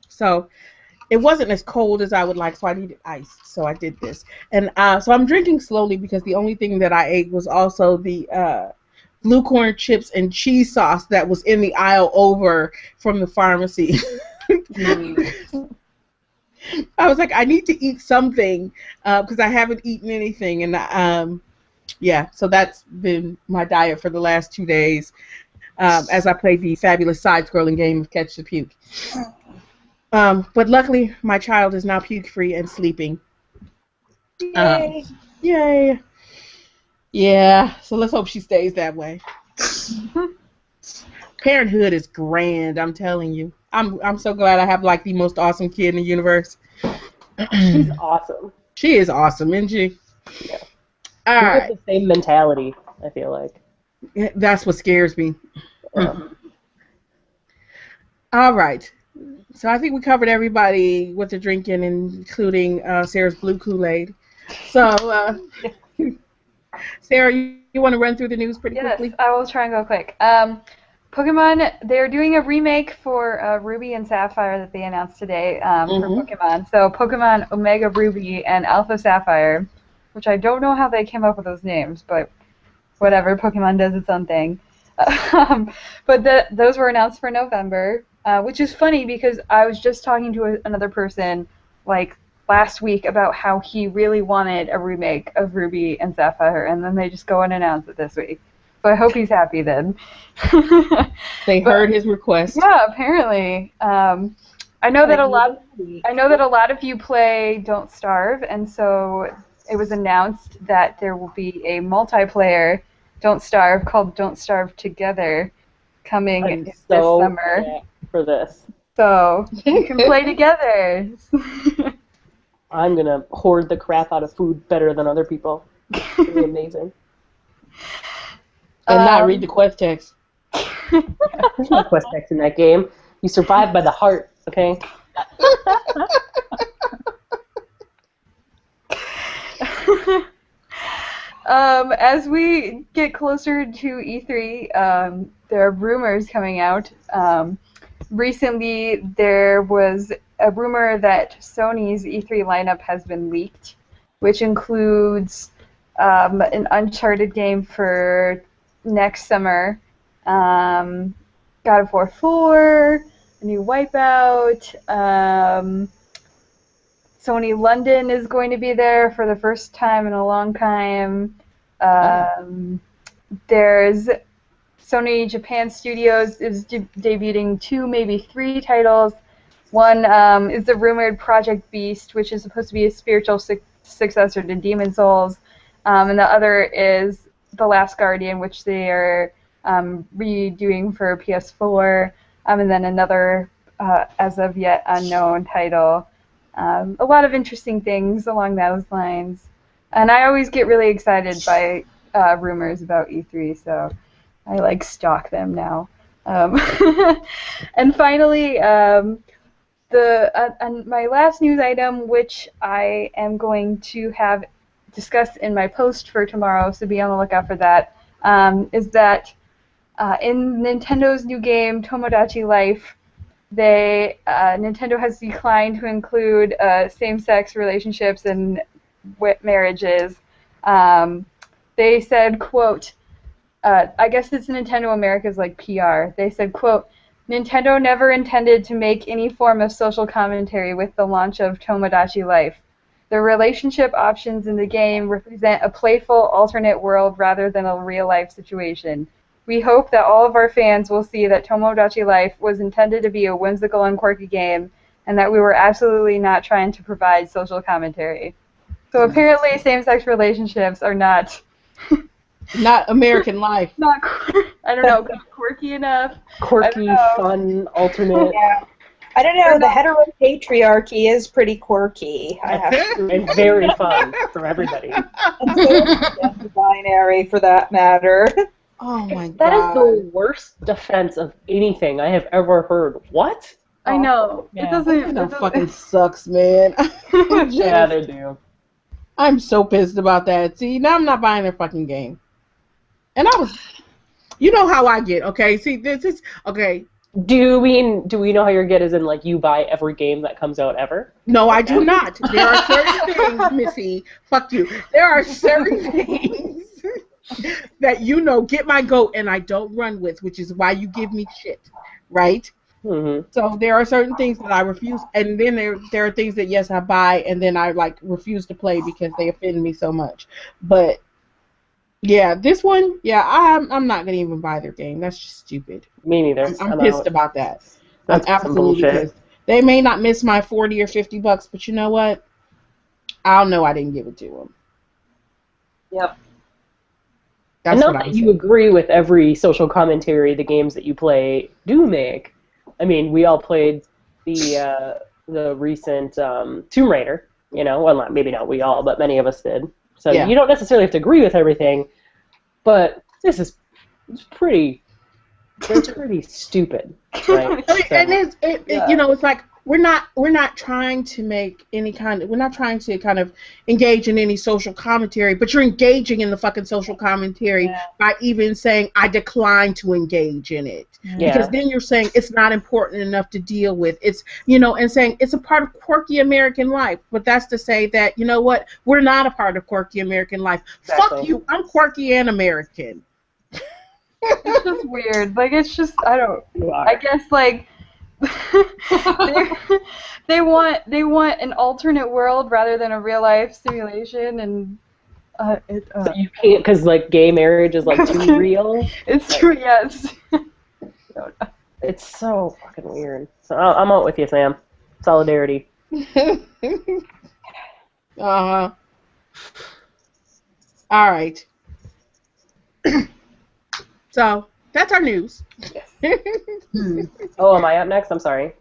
So it wasn't as cold as I would like, so I needed ice, so I did this. And so I'm drinking slowly because the only thing that I ate was also the blue corn chips and cheese sauce that was in the aisle over from the pharmacy. I was like, I need to eat something because I haven't eaten anything, and so that's been my diet for the last 2 days as I played the fabulous side-scrolling game of Catch the Puke. But luckily, my child is now puke-free and sleeping. Yay! Yay! Yeah, so let's hope she stays that way. Parenthood is grand, I'm telling you. I'm so glad I have like the most awesome kid in the universe. She's awesome. She is awesome, isn't she? Yeah. All We right. have the same mentality, I feel like. That's what scares me. Yeah. All right. So I think we covered everybody what they're drinking, including Sarah's blue Kool-Aid. So, Sarah, you want to run through the news pretty Yes, quickly? I will try and go quick. Pokemon, they're doing a remake for Ruby and Sapphire that they announced today for Pokemon. So Pokemon Omega Ruby and Alpha Sapphire, which I don't know how they came up with those names, but whatever, Pokemon does its own thing. But those were announced for November, which is funny because I was just talking to another person like last week about how he really wanted a remake of Ruby and Sapphire, and then they just go and announce it this week. So I hope he's happy then. They heard his request. Yeah, apparently. I know that a lot of you play Don't Starve, and so it was announced that there will be a multiplayer Don't Starve called Don't Starve Together coming this summer. For this. So you can play together. I'm gonna hoard the crap out of food better than other people. It's really amazing. And not read the quest text. There's no quest text in that game. You survive by the heart, okay? As we get closer to E3, there are rumors coming out. Recently, there was a rumor that Sony's E3 lineup has been leaked, which includes an Uncharted game for next summer, God of War 4, a new Wipeout, Sony London is going to be there for the first time in a long time. There's Sony Japan Studios is debuting 2, maybe 3 titles. One is the rumored Project Beast, which is supposed to be a spiritual successor to Demon Souls, and the other is The Last Guardian, which they are redoing for PS4, and then another as of yet unknown title. A lot of interesting things along those lines. And I always get really excited by rumors about E3, so I stalk them now. And finally, my last news item, which I am going to have discussed in my post for tomorrow, so be on the lookout for that, is that in Nintendo's new game, Tomodachi Life, Nintendo has declined to include same-sex relationships and marriages. They said, quote, I guess it's Nintendo America's PR. They said, quote, Nintendo never intended to make any form of social commentary with the launch of Tomodachi Life. The relationship options in the game represent a playful alternate world rather than a real-life situation. We hope that all of our fans will see that Tomodachi Life was intended to be a whimsical and quirky game, and that we were absolutely not trying to provide social commentary. So apparently same-sex relationships are not American life. I don't know, quirky enough. Quirky, fun, alternate. Yeah. I don't know, the heteropatriarchy is pretty quirky. I have to. And very fun for everybody. And so is binary, for that matter. Oh my god. That is the worst defense of anything I have ever heard. What? I know. Yeah. It doesn't. That fucking sucks, man. Yeah, they do. I'm so pissed about that. See, now I'm not buying their fucking game. And you know how I get, okay? See, this is, okay. Do we know how your get is in, you buy every game that comes out ever? No, I do not. There are certain things, Missy, fuck you. There are certain things that get my goat and I don't run with, which is why you give me shit, right? Mm-hmm. So there are certain things that I refuse, and then there are things that, yes, I buy, and then I, refuse to play because they offend me so much. But yeah, this one, yeah, I'm not gonna even buy their game. That's just stupid. Me neither. I'm pissed about that. That's I'm absolutely pissed. They may not miss my $40 or $50, but you know what? I'll know I didn't give it to them. Yep. That's and what not I'm that you saying. agree with every social commentary the games that you play do make. I mean, we all played the recent Tomb Raider. Well, maybe not we all, but many of us did. So Yeah. you don't necessarily have to agree with everything, but it's pretty stupid, right? And it's we're not trying to make any kind of, we're not trying to kind of engage in any social commentary, but you're engaging in the fucking social commentary by even saying I decline to engage in it. Because then you're saying it's not important enough to deal with. It's, and saying it's a part of quirky American life. But that's to say that, you know what, we're not a part of quirky American life. Exactly. Fuck you, I'm quirky and American. It's just weird. Like, it's just, I guess, like, they want an alternate world rather than a real life simulation, and so you can't, because like gay marriage is like too real. It's true, yes. It's so fucking weird. So I'm out with you, Sam. Solidarity. All right. So that's our news. Oh, am I up next? I'm sorry.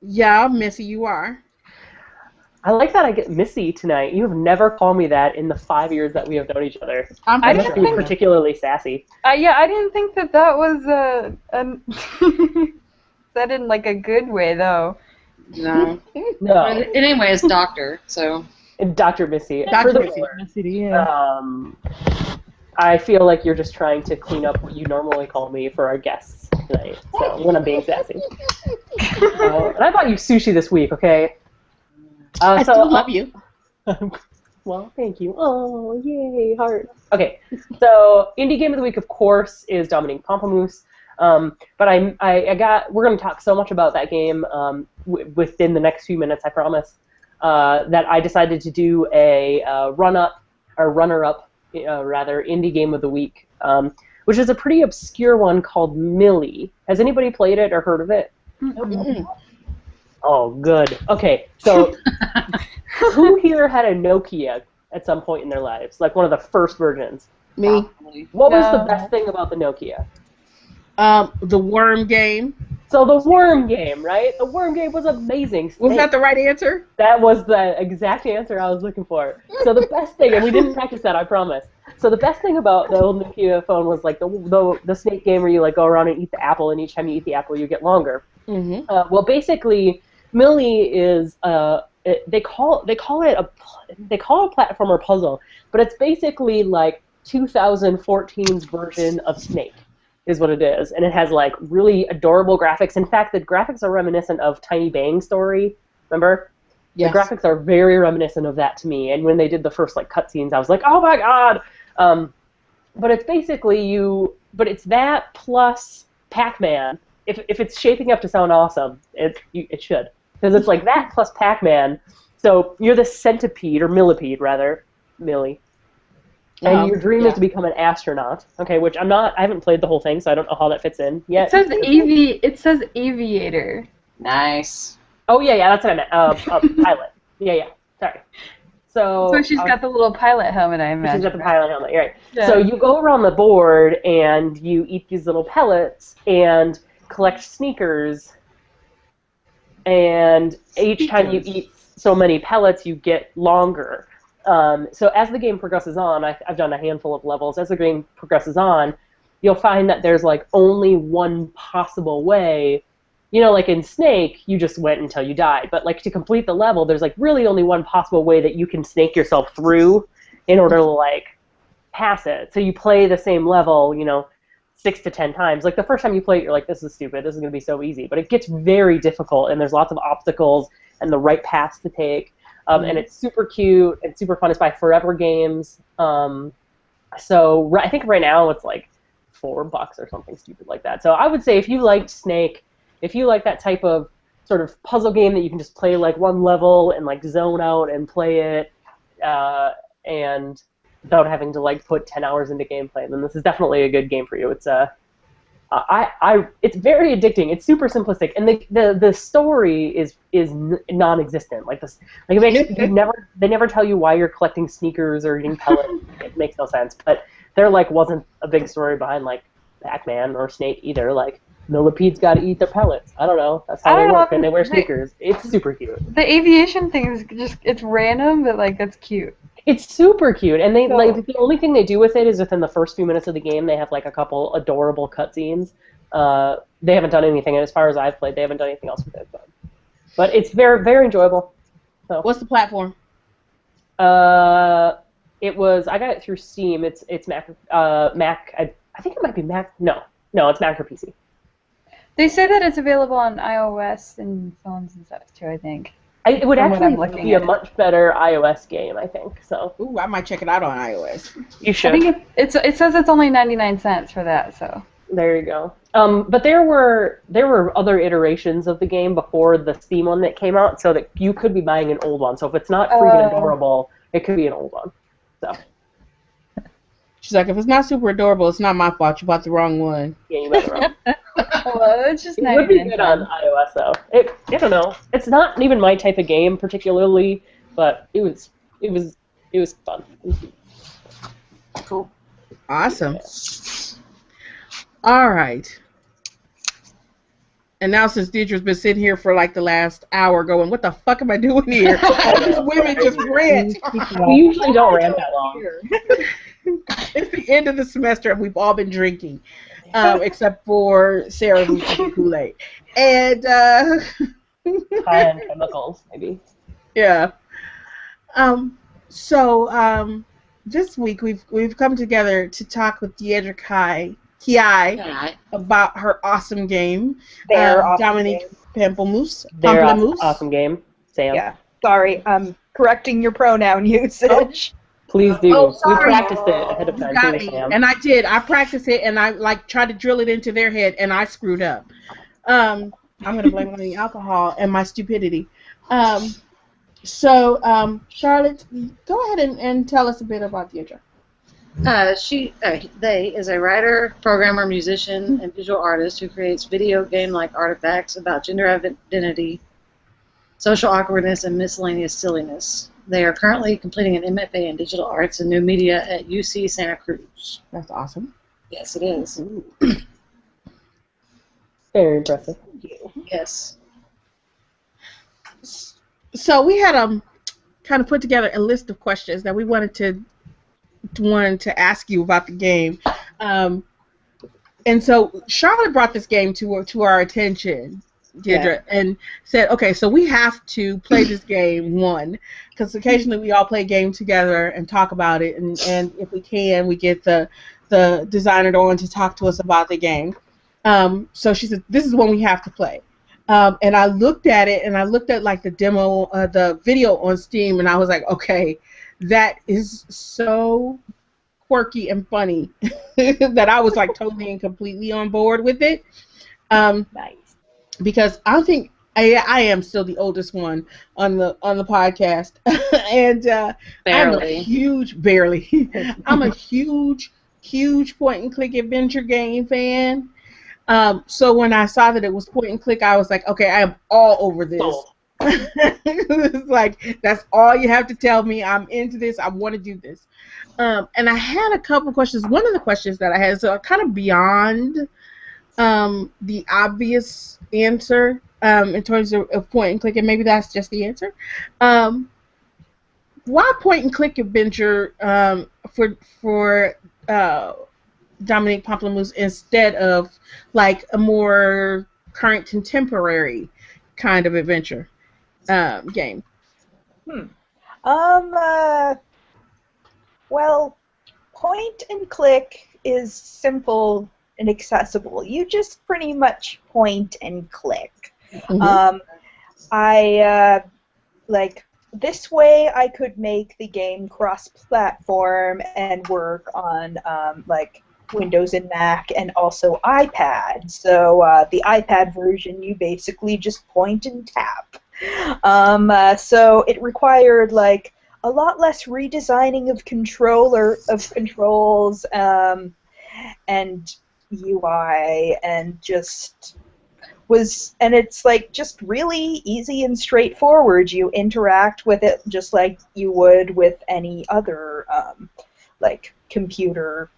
Yeah, Missy, you are. I like that I get Missy tonight. You have never called me that in the 5 years that we have known each other. I must be particularly sassy. Yeah, I didn't think that was said in like a good way though. No. No. Anyway, it's doctor, so. Dr. Missy. Dr. Missy. I feel like you're just trying to clean up what you normally call me for our guests tonight. So when I'm being sassy. And I bought you sushi this week, okay? I still love you. Well, thank you. Oh, yay, heart. Okay, so Indie Game of the Week, of course, is Dominique Pamplemousse. But we're going to talk so much about that game within the next few minutes, I promise, that I decided to do a runner-up, Indie Game of the Week, which is a pretty obscure one called Millie. Has anybody played it or heard of it? Mm-mm. Oh, good. Okay, so who here had a Nokia at some point in their lives? Like one of the first versions? Me. What was the best thing about the Nokia? The worm game. So the worm game, right? The worm game was amazing. Was that the right answer? That was the exact answer I was looking for. So the best thing, and we didn't practice that, I promise. So the best thing about the old Nokia phone was like the snake game where you like go around and eat the apple, and each time you eat the apple, you get longer. Mm-hmm. Well, basically, Millie is they call it a platformer puzzle, but it's basically like 2014's version of Snake, is what it is, and it has like really adorable graphics. In fact, the graphics are reminiscent of Tiny Bang Story. Remember? Yes. The graphics are very reminiscent of that to me. And when they did the first like cutscenes, I was like, oh my god! But it's basically but it's that plus Pac-Man. If it's shaping up to sound awesome, it should. Because it's like that plus Pac-Man. So you're the centipede, or millipede rather, Millie. And your dream is to become an astronaut. Okay, which I haven't played the whole thing, so I don't know how that fits in yet. It says aviator. Nice. Oh yeah, that's what I meant. Pilot. Yeah. Sorry. So she's got the little pilot helmet, I imagine. She's got the pilot helmet, you're right. Yeah. So you go around the board and you eat these little pellets and collect sneakers, and each time you eat so many pellets, you get longer. So as the game progresses on, I've done a handful of levels. As the game progresses on, you'll find that there's like only one possible way. You know, like in Snake, you just went until you died. But like to complete the level, there's like really only one possible way that you can snake yourself through in order to like pass it. So you play the same level, 6 to 10 times. Like the first time you play it, you're like, this is stupid. This is going to be so easy. But it gets very difficult, and there's lots of obstacles and the right paths to take. And it's super cute and super fun. It's by Forever Games. So I think right now it's like $4 or something stupid like that. So I would say if you liked Snake, if you like that type of sort of puzzle game that you can just play like one level and like zone out and play it, and without having to like put 10 hours into gameplay, then this is definitely a good game for you. It's it's very addicting. It's super simplistic, and the story is non-existent. Like this, like they never tell you why you're collecting sneakers or eating pellets. It makes no sense. But there like wasn't a big story behind like Pac-Man or Snake either. Like millipedes got to eat their pellets. I don't know. That's how they work, and they wear sneakers. It's super cute. The aviation thing is it's random, but like that's cute. It's super cute, and like the only thing they do with it is within the first few minutes of the game they have like a couple adorable cutscenes. They haven't done anything, and as far as I've played, they haven't done anything else with it. But But it's very, very enjoyable. So. What's the platform? It was. I got it through Steam. It's Mac. Mac. I think it might be Mac. No, it's Mac or PC. They say that it's available on iOS and phones and stuff too, I think. It would From what I'm actually looking be a at. much better iOS game, I think. So Ooh, I might check it out on iOS. you should. I think it says it's only 99 cents for that, so. There you go. But there were other iterations of the game before the Steam one that came out, so that you could be buying an old one. So if it's not freaking adorable, it could be an old one. So. She's like, if it's not super adorable, it's not my fault. You bought the wrong one. Yeah, you better wrong. Well, it's just It would be good on cents. iOS though. I don't know. It's not even my type of game particularly, but it was fun. Cool. Awesome. All right. And now since Deidre's been sitting here for like the last hour going, what the fuck am I doing here? All these women just rant. We usually don't rant that long. It's the end of the semester and we've all been drinking. Except for Sarah who's drinking Kool-Aid. And High-end chemicals, maybe. yeah. So this week we've come together to talk with Deidre Kiai about her awesome game. Their awesome Dominique game. Pamplemousse. Their awesome game, Sam. Yeah. Sorry, I'm correcting your pronoun usage. Please do. Oh, We sorry. practiced it ahead of time Got too, me. Sam. And I did. I practiced it, and I tried to drill it into their head, and I screwed up. I'm gonna blame it on the alcohol and my stupidity. So Charlotte, go ahead and tell us a bit about Deidre. They is a writer, programmer, musician, and visual artist who creates video game-like artifacts about gender identity, social awkwardness, and miscellaneous silliness. They are currently completing an MFA in digital arts and new media at UC Santa Cruz. That's awesome. Yes, it is. Very impressive. Yes. So we had kind of put together a list of questions that we wanted to ask you about the game, and so Charlotte brought this game to our attention, Deidre, and said, okay, so we have to play this game, because occasionally we all play a game together and talk about it, and if we can, we get the designer on to talk to us about the game. So she said, this is one we have to play. And I looked at it, and I looked at like the demo, the video on Steam, and I was like, okay, that is so quirky and funny that I was like totally and completely on board with it. Nice. Because I think I am still the oldest one on the podcast, and Barely. I'm a huge point and click adventure game fan. So when I saw that it was point and click, I was like, okay, I am all over this. It's like, that's all you have to tell me. I'm into this. I want to do this. And I had a couple questions. One of the questions that I had is kind of beyond the obvious answer in terms of point and click, and maybe that's just the answer. Why point and click adventure for Dominique Pamplemousse instead of like a more current contemporary kind of adventure game? Well, point and click is simple and accessible. You just pretty much point and click. Mm-hmm. Like this way I could make the game cross-platform and work on like Windows and Mac and also iPad. So the iPad version, you basically just point and tap. So it required like a lot less redesigning of controls and UI, and just was, and it's like just really easy and straightforward. You interact with it just like you would with any other like computer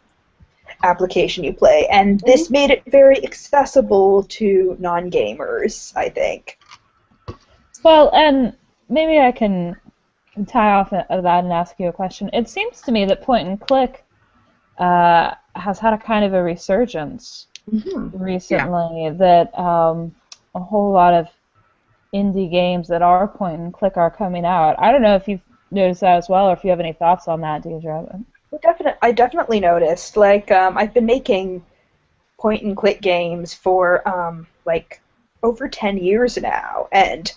application you play, and this made it very accessible to non-gamers, I think. Well, and maybe I can tie off of that and ask you a question. It seems to me that point and click has had a kind of a resurgence recently. That a whole lot of indie games that are point and click are coming out. I don't know if you've noticed that as well, or if you have any thoughts on that, Deidre. Well, I definitely noticed. Like, I've been making point and click games for like over 10 years now, and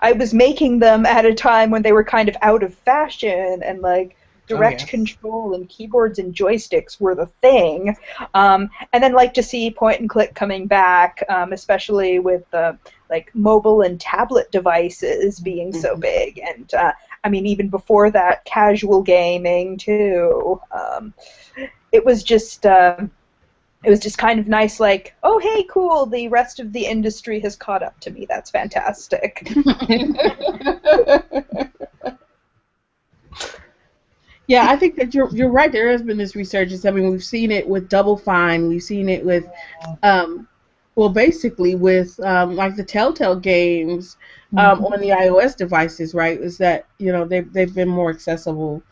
I was making them at a time when they were kind of out of fashion, and like direct control and keyboards and joysticks were the thing. And then like to see point and click coming back, especially with like mobile and tablet devices being so big, and I mean even before that, casual gaming too. It was just kind of nice, like, oh, hey, cool, the rest of the industry has caught up to me. That's fantastic. Yeah, I think that you're right. There has been this resurgence. I mean, we've seen it with Double Fine. We've seen it with, well, basically with like the Telltale games on the iOS devices, right? Is that, you know, they've been more accessible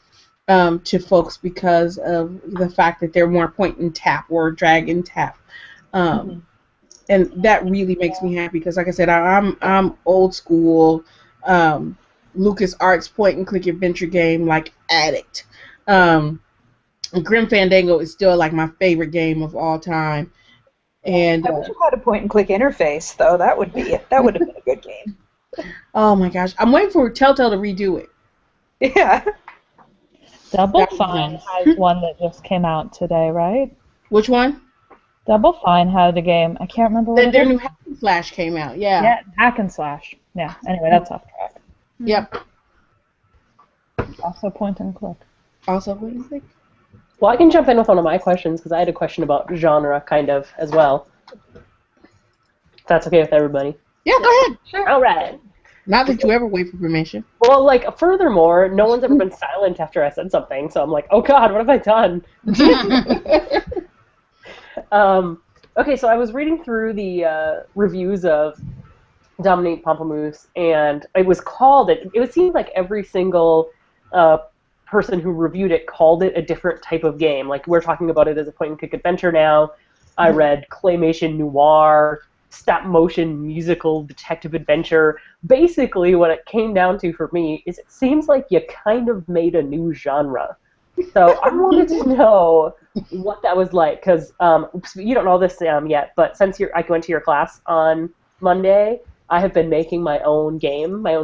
to folks because of the fact that they're more point and tap or drag and tap, and that really makes me happy because, like I said, I'm old school LucasArts point and click adventure game like addict. Grim Fandango is still like my favorite game of all time. And I wish it had a point and click interface, though. That would have been a good game. Oh my gosh, I'm waiting for Telltale to redo it. Yeah. Double Fine has one that just came out today, right? Which one? Double Fine had a game. I can't remember what Their new Hack and Slash came out. Yeah. Yeah, Hack and Slash. Yeah. Anyway, that's off track. Yep. Also point and click. Also point and click. Well, I can jump in with one of my questions because I had a question about genre, kind of, as well. If that's okay with everybody. Yeah, go ahead. Sure. All right. Not that you ever wait for permission. Well, like, furthermore, no one's ever been silent after I said something, so I'm like, oh god, what have I done? Okay, so I was reading through the reviews of Dominique Pamplemousse, and it seemed like every single person who reviewed it called it a different type of game. Like, we're talking about it as a point-and-click adventure now. I read claymation noir, stop-motion musical detective adventure. Basically, what it came down to for me is it seems like you kind of made a new genre. So I wanted to know what that was like, because you don't know this yet, but since I went to your class on Monday, I have been making my own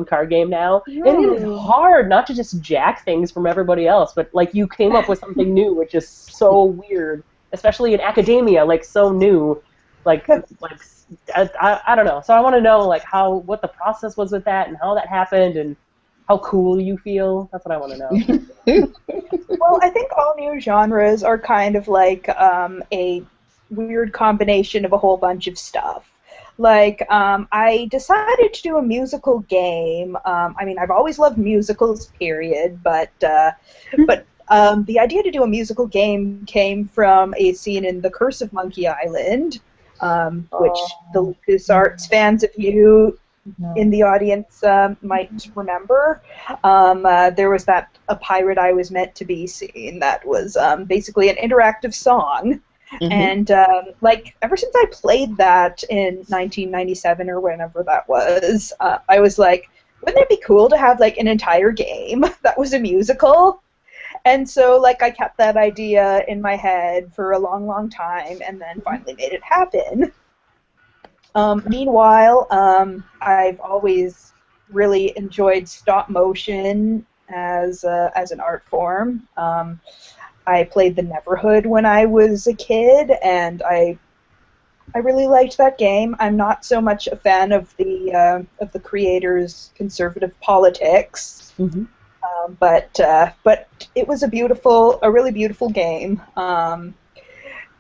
card game now. And it is hard not to just jack things from everybody else, but like you came up with something new, which is so weird, especially in academia, like so new. Like I don't know. So I want to know like what the process was with that and how that happened and how cool you feel. That's what I want to know. Well, I think all new genres are kind of like a weird combination of a whole bunch of stuff. Like, I decided to do a musical game. I mean, I've always loved musicals, period, but the idea to do a musical game came from a scene in The Curse of Monkey Island, which the LucasArts fans of you in the audience might remember. There was a Pirate I Was Meant to Be scene that was basically an interactive song. And like ever since I played that in 1997 or whenever that was, I was like, wouldn't it be cool to have like an entire game that was a musical? And so like I kept that idea in my head for a long, long time, and then finally made it happen. Meanwhile, I've always really enjoyed stop motion as an art form. I played the Neverhood when I was a kid, and I really liked that game. I'm not so much a fan of the creator's conservative politics, but it was a really beautiful game. And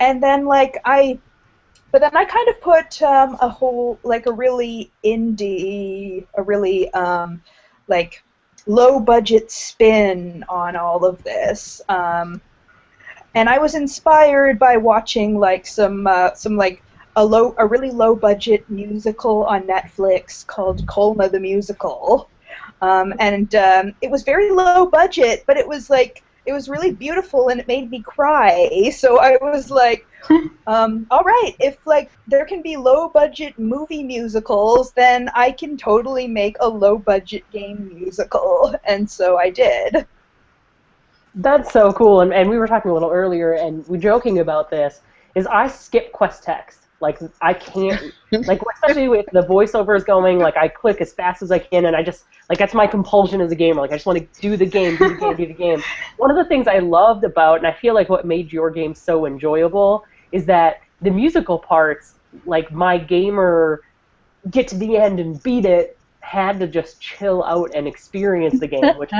then I kind of put a really indie, a really like low budget spin on all of this. And I was inspired by watching like some like a really low budget musical on Netflix called Kolma the Musical, and it was very low budget, but it was like it was really beautiful and it made me cry. So I was like, all right, if like there can be low budget movie musicals, then I can totally make a low budget game musical, and so I did. That's so cool, and we were talking a little earlier, and we joking about this, is I skip quest text. Like, I can't, like, especially with the voiceovers going, like, I click as fast as I can, and I just, like, that's my compulsion as a gamer. Like, I just want to do the game, do the game, do the game. One of the things I loved about, and I feel like what made your game so enjoyable, is that the musical parts, like, my gamer get to the end and beat it, had to just chill out and experience the game, which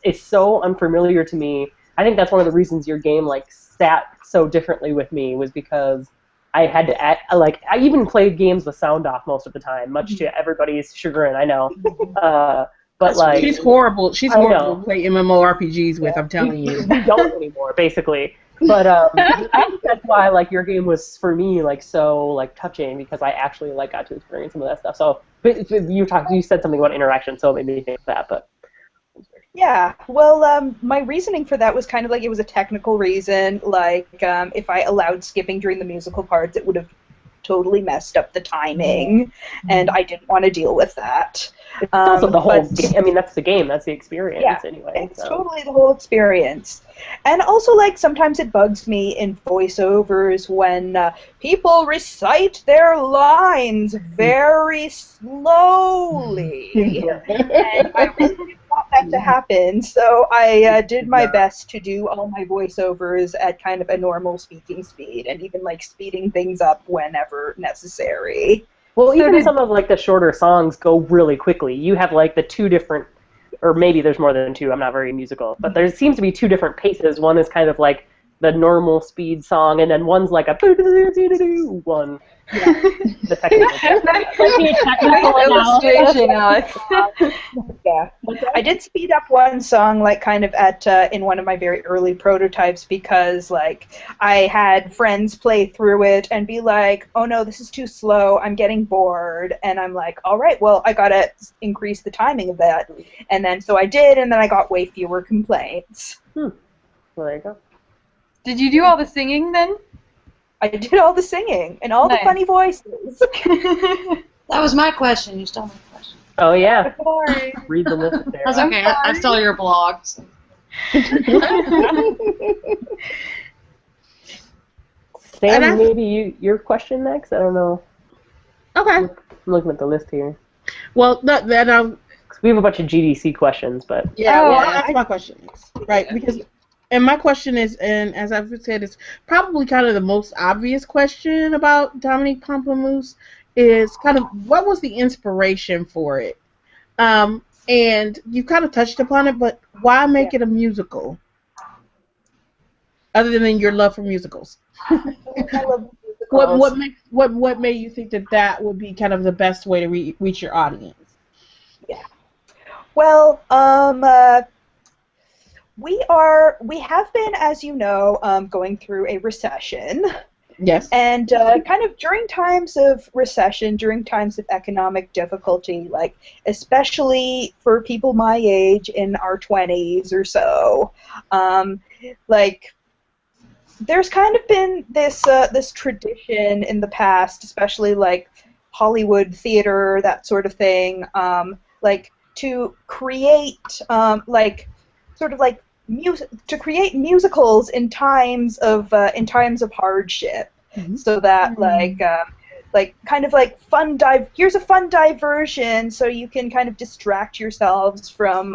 is so unfamiliar to me. I think that's one of the reasons your game like sat so differently with me, was because I had to I even played games with sound off most of the time, much to everybody's chagrin. I know, but like she's horrible. She's horrible to play MMORPGs with. I'm telling you, we don't anymore, basically. But I think that's why like your game was for me like so like touching, because I actually like got to experience some of that stuff. So but you said something about interaction, so it made me think of that. But yeah, well, my reasoning for that was kind of like it was a technical reason. Like if I allowed skipping during the musical parts, it would have totally messed up the timing, and I didn't want to deal with that. It's also the whole game. I mean, that's the game. That's the experience. Yeah, anyway. It's totally the whole experience. And also, like, sometimes it bugs me in voiceovers when people recite their lines very slowly. And I really didn't want that to happen, so I did my best to do all my voiceovers at kind of a normal speaking speed, and even, like, speeding things up whenever necessary. Well, even some of like the shorter songs go really quickly. You have like the two different, or maybe there's more than two. I'm not very musical, but there seems to be two different paces. One is kind of like the normal speed song, and then one's like a one. Yeah, the technical illustration, Alex. Yeah, I did speed up one song, like kind of at in one of my very early prototypes, because like I had friends play through it and be like, "Oh no, this is too slow. I'm getting bored," and I'm like, "All right, well, I gotta increase the timing of that," and then so I did, and then I got way fewer complaints. Well, there you go. Did you do all the singing then? I did all the singing and all the funny voices. That was my question. You stole my question. Oh, yeah. Sorry. Read the list there. That's okay. I stole your blog. So. Sam, maybe your question next? I don't know. Okay. I'm looking at the list here. Well, we have a bunch of GDC questions, but... Yeah, well, that's my question next. Right, because... And my question is, and as I've said, it's probably kind of the most obvious question about Dominique Pamplemousse, is kind of what was the inspiration for it? And you kind of touched upon it, but why make it a musical? Other than your love for musicals. I love musicals. What made you think that would be kind of the best way to reach your audience? Yeah. Well, we have been, as you know, going through a recession. Yes. And kind of during times of recession, during times of economic difficulty, like especially for people my age in our 20s or so, like there's kind of been this this tradition in the past, especially like Hollywood theater, that sort of thing, like to create like sort of like to create musicals in times of hardship, so that like kind of like here's a fun diversion, so you can kind of distract yourselves from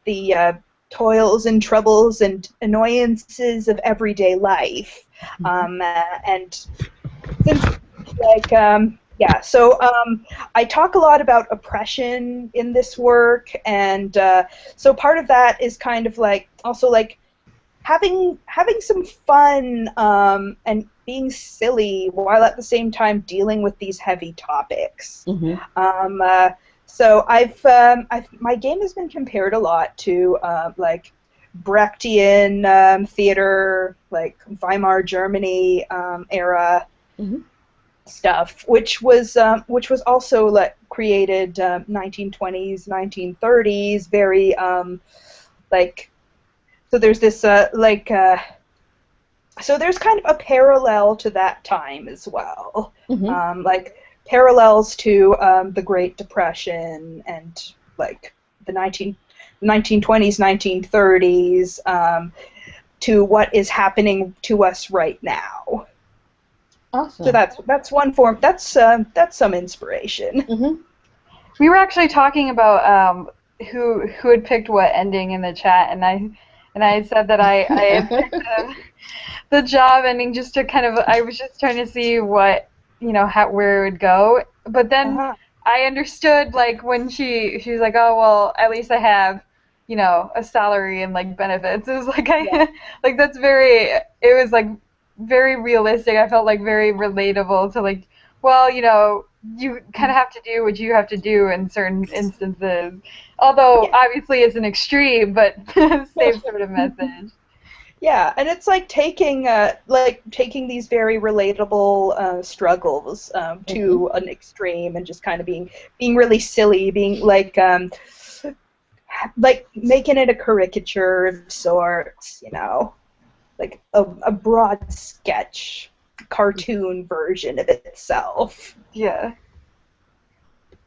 the toils and troubles and annoyances of everyday life, and since like yeah, so I talk a lot about oppression in this work, and so part of that is kind of like also like having some fun and being silly while at the same time dealing with these heavy topics. So my game has been compared a lot to like Brechtian theater, like Weimar Germany era. Stuff, which was also like created 1920s, 1930s, very like So there's this so there's kind of a parallel to that time as well, like parallels to the Great Depression and like the 1920s, 1930s, to what is happening to us right now. Awesome. So that's one form. That's some inspiration. We were actually talking about who had picked what ending in the chat, and I had said that I had picked the job ending just to kind of, I was just trying to see what, where it would go. But then I understood, like, when she was like, oh, well, at least I have, a salary and, like, benefits. It was like, like, it was, like, very realistic. I felt, like, very relatable to, like, well, you kind of have to do what you have to do in certain instances. Although, obviously, it's an extreme, but same sort of message. Yeah, and it's like taking these very relatable struggles to an extreme, and just kind of being really silly, being like making it a caricature of sorts, like a broad sketch, cartoon version of itself. Yeah.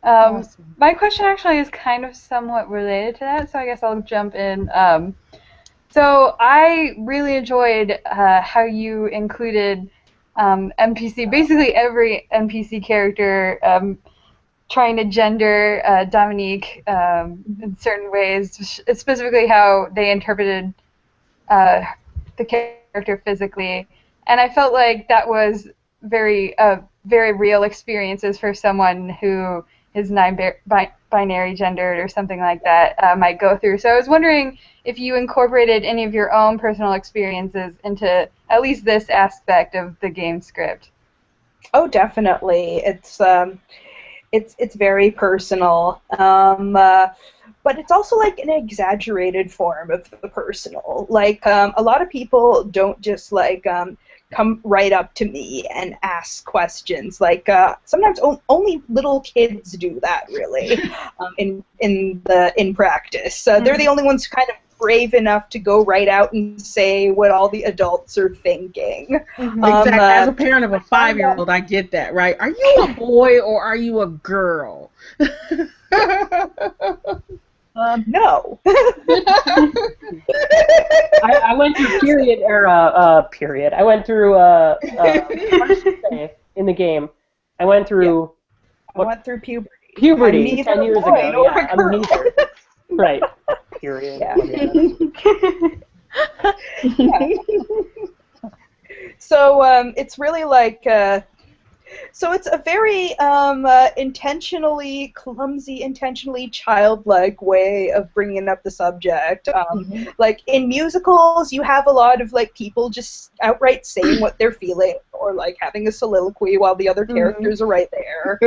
Awesome. My question actually is kind of somewhat related to that, so I guess I'll jump in. So I really enjoyed how you included NPC, basically every NPC character, trying to gender Dominique in certain ways, specifically how they interpreted the character physically. And I felt like that was very real experiences for someone who is non-binary gendered or something like that might go through. So I was wondering if you incorporated any of your own personal experiences into at least this aspect of the game script. Oh, definitely. It's very personal, but it's also like an exaggerated form of the personal. Like a lot of people don't just like come right up to me and ask questions. Like sometimes only little kids do that, really, in practice. They're the only ones who kind of brave enough to go right out and say what all the adults are thinking. Exactly. As a parent of a 5-year-old, I get that, right? Are you a boy or are you a girl? No. I went through period. I went through in the game. I went through. I went through puberty. Puberty 10 years ago. Yeah, I'm girl. neither. Right. Period. Yeah. So it's really like. So it's a very intentionally clumsy, intentionally childlike way of bringing up the subject. Like in musicals, you have a lot of like people just outright saying what they're feeling, or like having a soliloquy while the other characters are right there.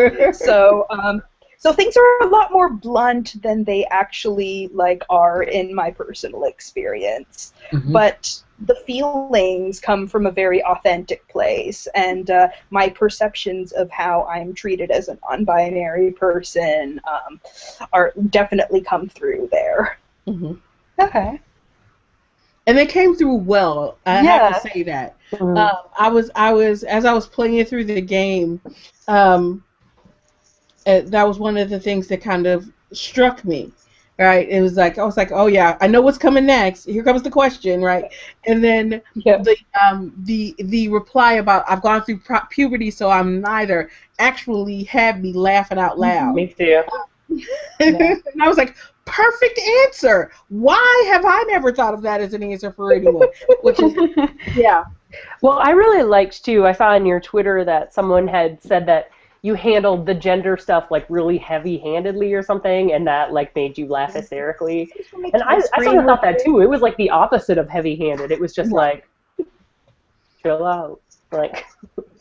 So things are a lot more blunt than they actually like are in my personal experience. But the feelings come from a very authentic place, and my perceptions of how I'm treated as a non-binary person are definitely come through there. Okay. And they came through well. I have to say that. I was as I was playing through the game. That was one of the things that kind of struck me, right? It was like I was like, oh yeah, I know what's coming next. Here comes the question, right? And then the reply about I've gone through puberty, so I'm neither actually had me laughing out loud. Me too. And I was like, perfect answer. Why have I never thought of that as an answer for anyone? Which is Well, I really liked too. I saw on your Twitter that someone had said that you handled the gender stuff like really heavy-handedly or something, and that like made you laugh hysterically. And I sort of thought that too. It was like the opposite of heavy-handed. It was just like, chill out, like.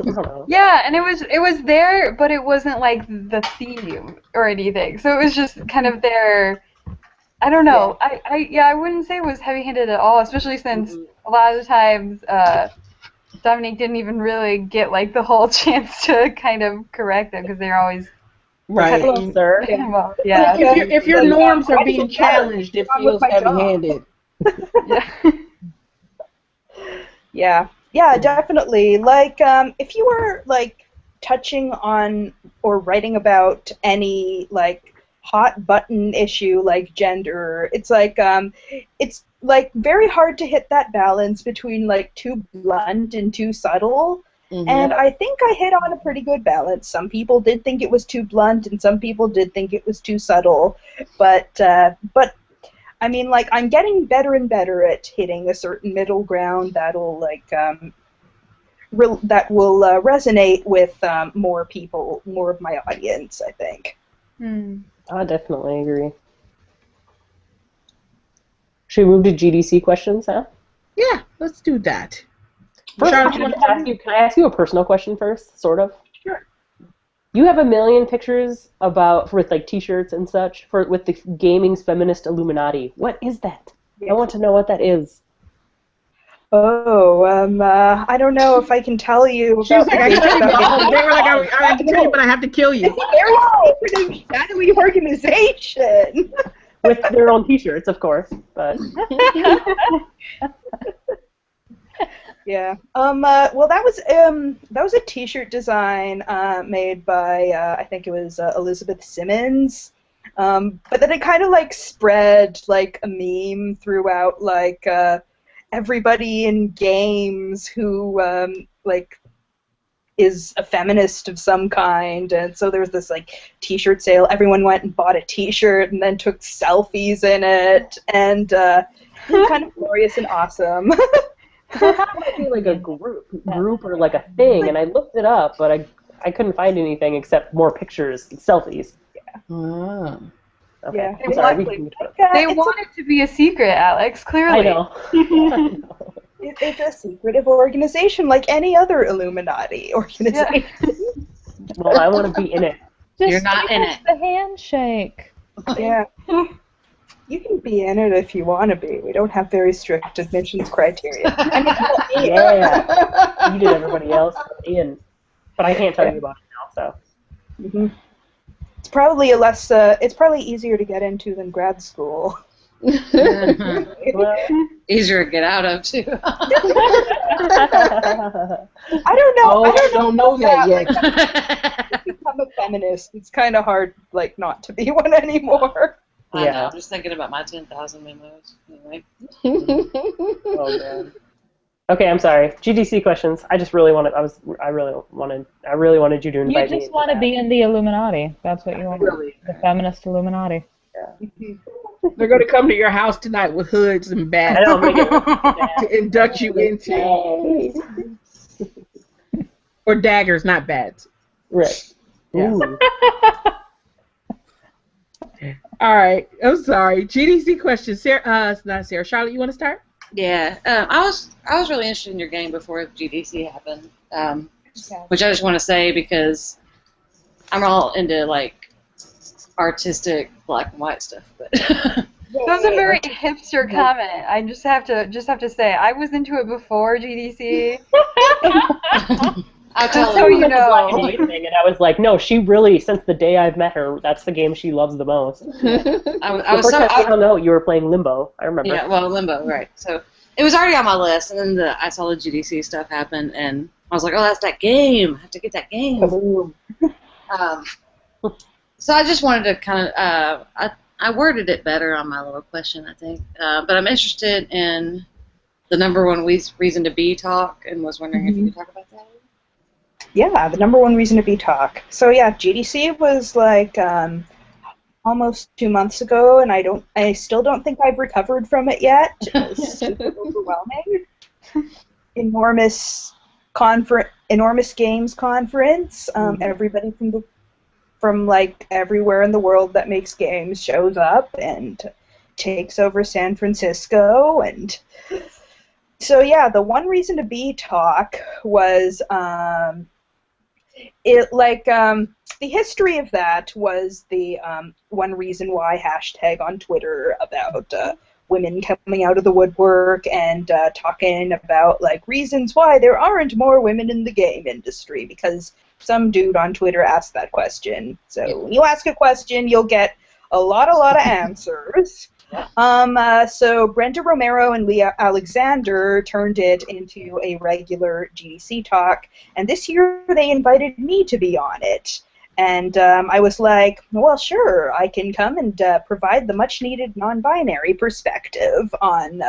I don't know. Yeah, and it was there, but it wasn't like the theme or anything. So it was just kind of there. I don't know. I wouldn't say it was heavy-handed at all, especially since a lot of the times. Dominique didn't even really get like the whole chance to kind of correct them because they're always right. Hello, sir. Well, yeah. If your norms are being challenged, it feels heavy-handed. Yeah. Yeah, definitely. Like, if you were like touching on or writing about any like hot button issue like gender, it's like very hard to hit that balance between like too blunt and too subtle. And I think I hit on a pretty good balance. Some people did think it was too blunt, and some people did think it was too subtle. But I mean, like, I'm getting better and better at hitting a certain middle ground that'll like that will resonate with more people, more of my audience, I think. I definitely agree. Should we move to GDC questions, huh? Yeah, let's do that. First, Charlotte, can I ask you a personal question first, sort of? Sure. You have a million pictures with like T-shirts and such with the gaming's feminist Illuminati. What is that? I want to know what that is. Oh, I don't know if I can tell you. She was like, I can tell you, they were like, I have to tell you, but I have to kill you. It's a very secretive, shadowy organization. With their own T-shirts, of course, but. Yeah. Well, that was a T-shirt design made by I think it was Elizabeth Simmons. But then it kind of like spread like a meme throughout like everybody in games who like is a feminist of some kind, and so there was this like T-shirt sale. Everyone went and bought a T-shirt and then took selfies in it, and it was kind of glorious and awesome. So I thought it might be like a group or like a thing, and I looked it up, but I couldn't find anything except more pictures, selfies. Oh. Okay. Yeah. I'm sorry. They want it to be a secret, Alex, clearly. I know. I know. It's a secretive organization like any other Illuminati organization. Well, I want to be in it. You're not in it. The handshake. Yeah. You can be in it if you want to be. We don't have very strict admissions criteria. Yeah. You did everybody else in. But I can't tell you about it now, so. Mm-hmm. It's probably it's probably easier to get into than grad school. Well, Easier to get out of, too. I don't know. Oh, I don't know that yet. Like, become a feminist. It's kind of hard, like, not to be one anymore. I Yeah. know, I'm just thinking about my 10,000 memos. Anyway. oh god. Okay, I'm sorry. GDC questions. I really wanted you to You invite me. just want to be in the Illuminati. That's what you want. Really? The feminist Illuminati. They're going to come to your house tonight with hoods and I bats know, make it to induct you into. Or daggers, not bats. right. Yeah. Ooh. All right. I'm sorry. GDC question. Sarah, not Sarah. Charlotte, you want to start? Yeah, I was really interested in your game before GDC happened, which I just want to say because I'm all into like artistic black and white stuff. But That was a very hipster comment. I just have to say I was into it before GDC. I'll tell So you. you know. And I was like, no, she really, since the day I've met her, that's the game she loves the most. I was so. I don't know, you were playing Limbo. I remember. Yeah, well, Limbo, right. So it was already on my list, and then I saw the GDC stuff happen, and I was like, oh, that's that game. I have to get that game. So I just wanted to kind of, I worded it better on my little question, I think. But I'm interested in the number one reason to be talk, and was wondering if you could talk about that. Yeah, the number one reason to be talk. So yeah, GDC was like almost 2 months ago, and I still don't think I've recovered from it yet. It's super overwhelming. Enormous games conference. Everybody from like everywhere in the world that makes games shows up and takes over San Francisco, and so yeah, the one reason to be talk was the history of that was the one reason why hashtag on Twitter about women coming out of the woodwork and talking about like reasons why there aren't more women in the game industry, because some dude on Twitter asked that question. So when you ask a question, you'll get a lot of answers. So Brenda Romero and Leah Alexander turned it into a regular GDC talk, and this year they invited me to be on it. And I was like, well, sure, I can come and provide the much-needed non-binary perspective on,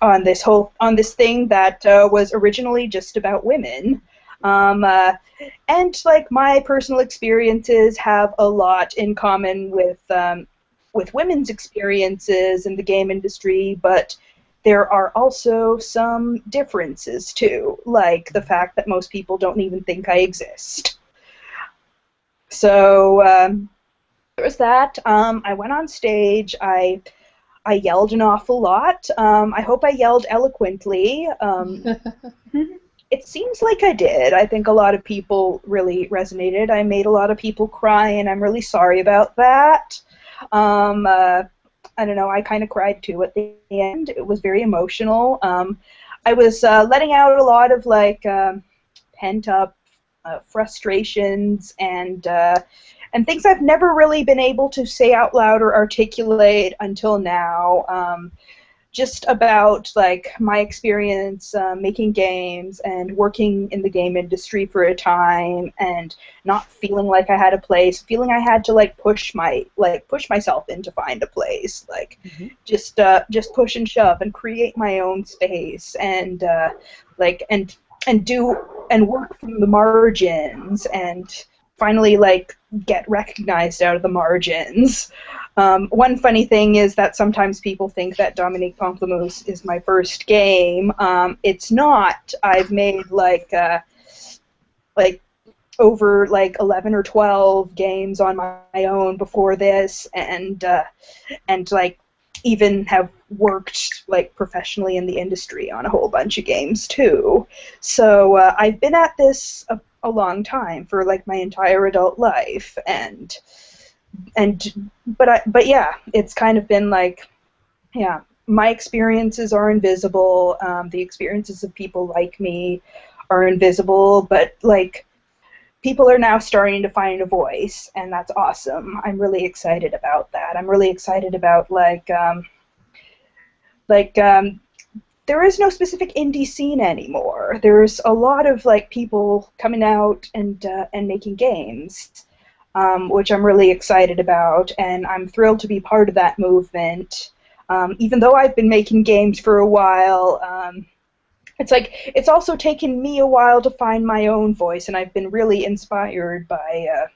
on this thing that was originally just about women. And like my personal experiences have a lot in common with women's experiences in the game industry, but there are also some differences too, like the fact that most people don't even think I exist. So there was that. I went on stage. I yelled an awful lot. I hope I yelled eloquently. It seems like I did. I think a lot of people really resonated. I made a lot of people cry, and I'm really sorry about that. I don't know, I kind of cried too at the end. It was very emotional. I was letting out a lot of like pent-up frustrations and things I've never really been able to say out loud or articulate until now. Just about like my experience making games and working in the game industry for a time and not feeling like I had a place, feeling I had to like push myself in to find a place, like just push and shove and create my own space and do and work from the margins and finally like get recognized out of the margins. One funny thing is that sometimes people think that Dominique Pamplemousse is my first game. It's not. I've made like over like 11 or 12 games on my own before this, and like even have worked like professionally in the industry on a whole bunch of games too. So I've been at this a long time, for like my entire adult life, but yeah, it's kind of been like, yeah, my experiences are invisible. The experiences of people like me are invisible, but like people are now starting to find a voice, and that's awesome. I'm really excited about that. I'm really excited about there is no specific indie scene anymore. There's a lot of like people coming out and making games, which I'm really excited about, and I'm thrilled to be part of that movement. Even though I've been making games for a while, it's also taken me a while to find my own voice, and I've been really inspired by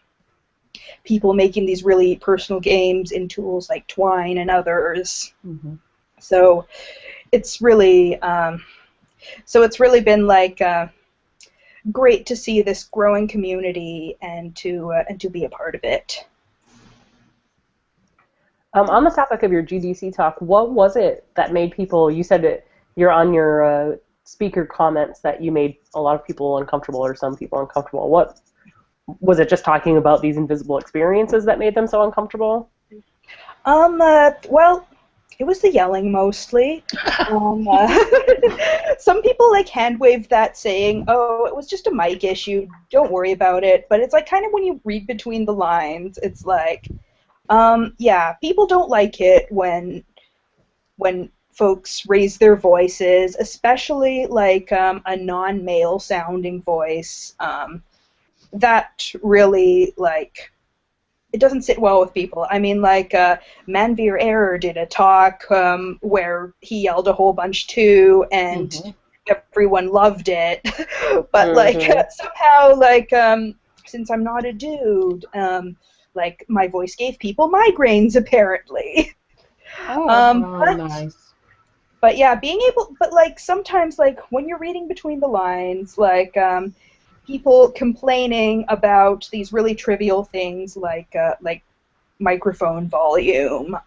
people making these really personal games in tools like Twine and others. So it's really been like great to see this growing community and to be a part of it. On the topic of your GDC talk, what was it that made people? You said that you're on your speaker comments that you made a lot of people uncomfortable or some people uncomfortable. What was it? Just talking about these invisible experiences that made them so uncomfortable? Well, it was the yelling mostly. Some people like hand waved that, saying, "Oh, it was just a mic issue. Don't worry about it." But it's like kind of when you read between the lines, it's like, yeah, people don't like it when folks raise their voices, especially like a non-male sounding voice. That really like. It doesn't sit well with people. I mean, like, Manveer Error did a talk where he yelled a whole bunch too, and everyone loved it. But, like, somehow, like, since I'm not a dude, like, my voice gave people migraines, apparently. Nice. But, yeah, but, like, sometimes, like, when you're reading between the lines, like, people complaining about these really trivial things like microphone volume.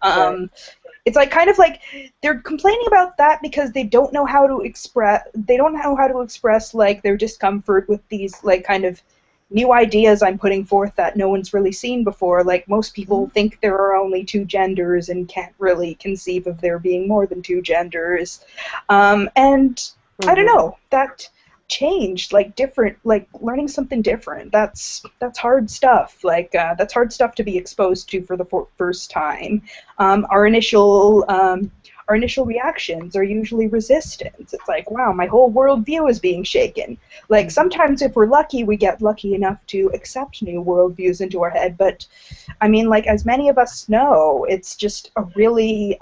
It's like kind of like they're complaining about that because they don't know how to express. They don't know how to express like their discomfort with these like kind of new ideas I'm putting forth that no one's really seen before. Like most people think there are only two genders and can't really conceive of there being more than two genders. And I don't know, that change, like different, like learning something different. That's hard stuff. Like that's hard stuff to be exposed to for the first time. Our initial reactions are usually resistance. It's like, wow, my whole worldview is being shaken. Like sometimes if we're lucky, we get lucky enough to accept new worldviews into our head. But I mean, like as many of us know, it's just a really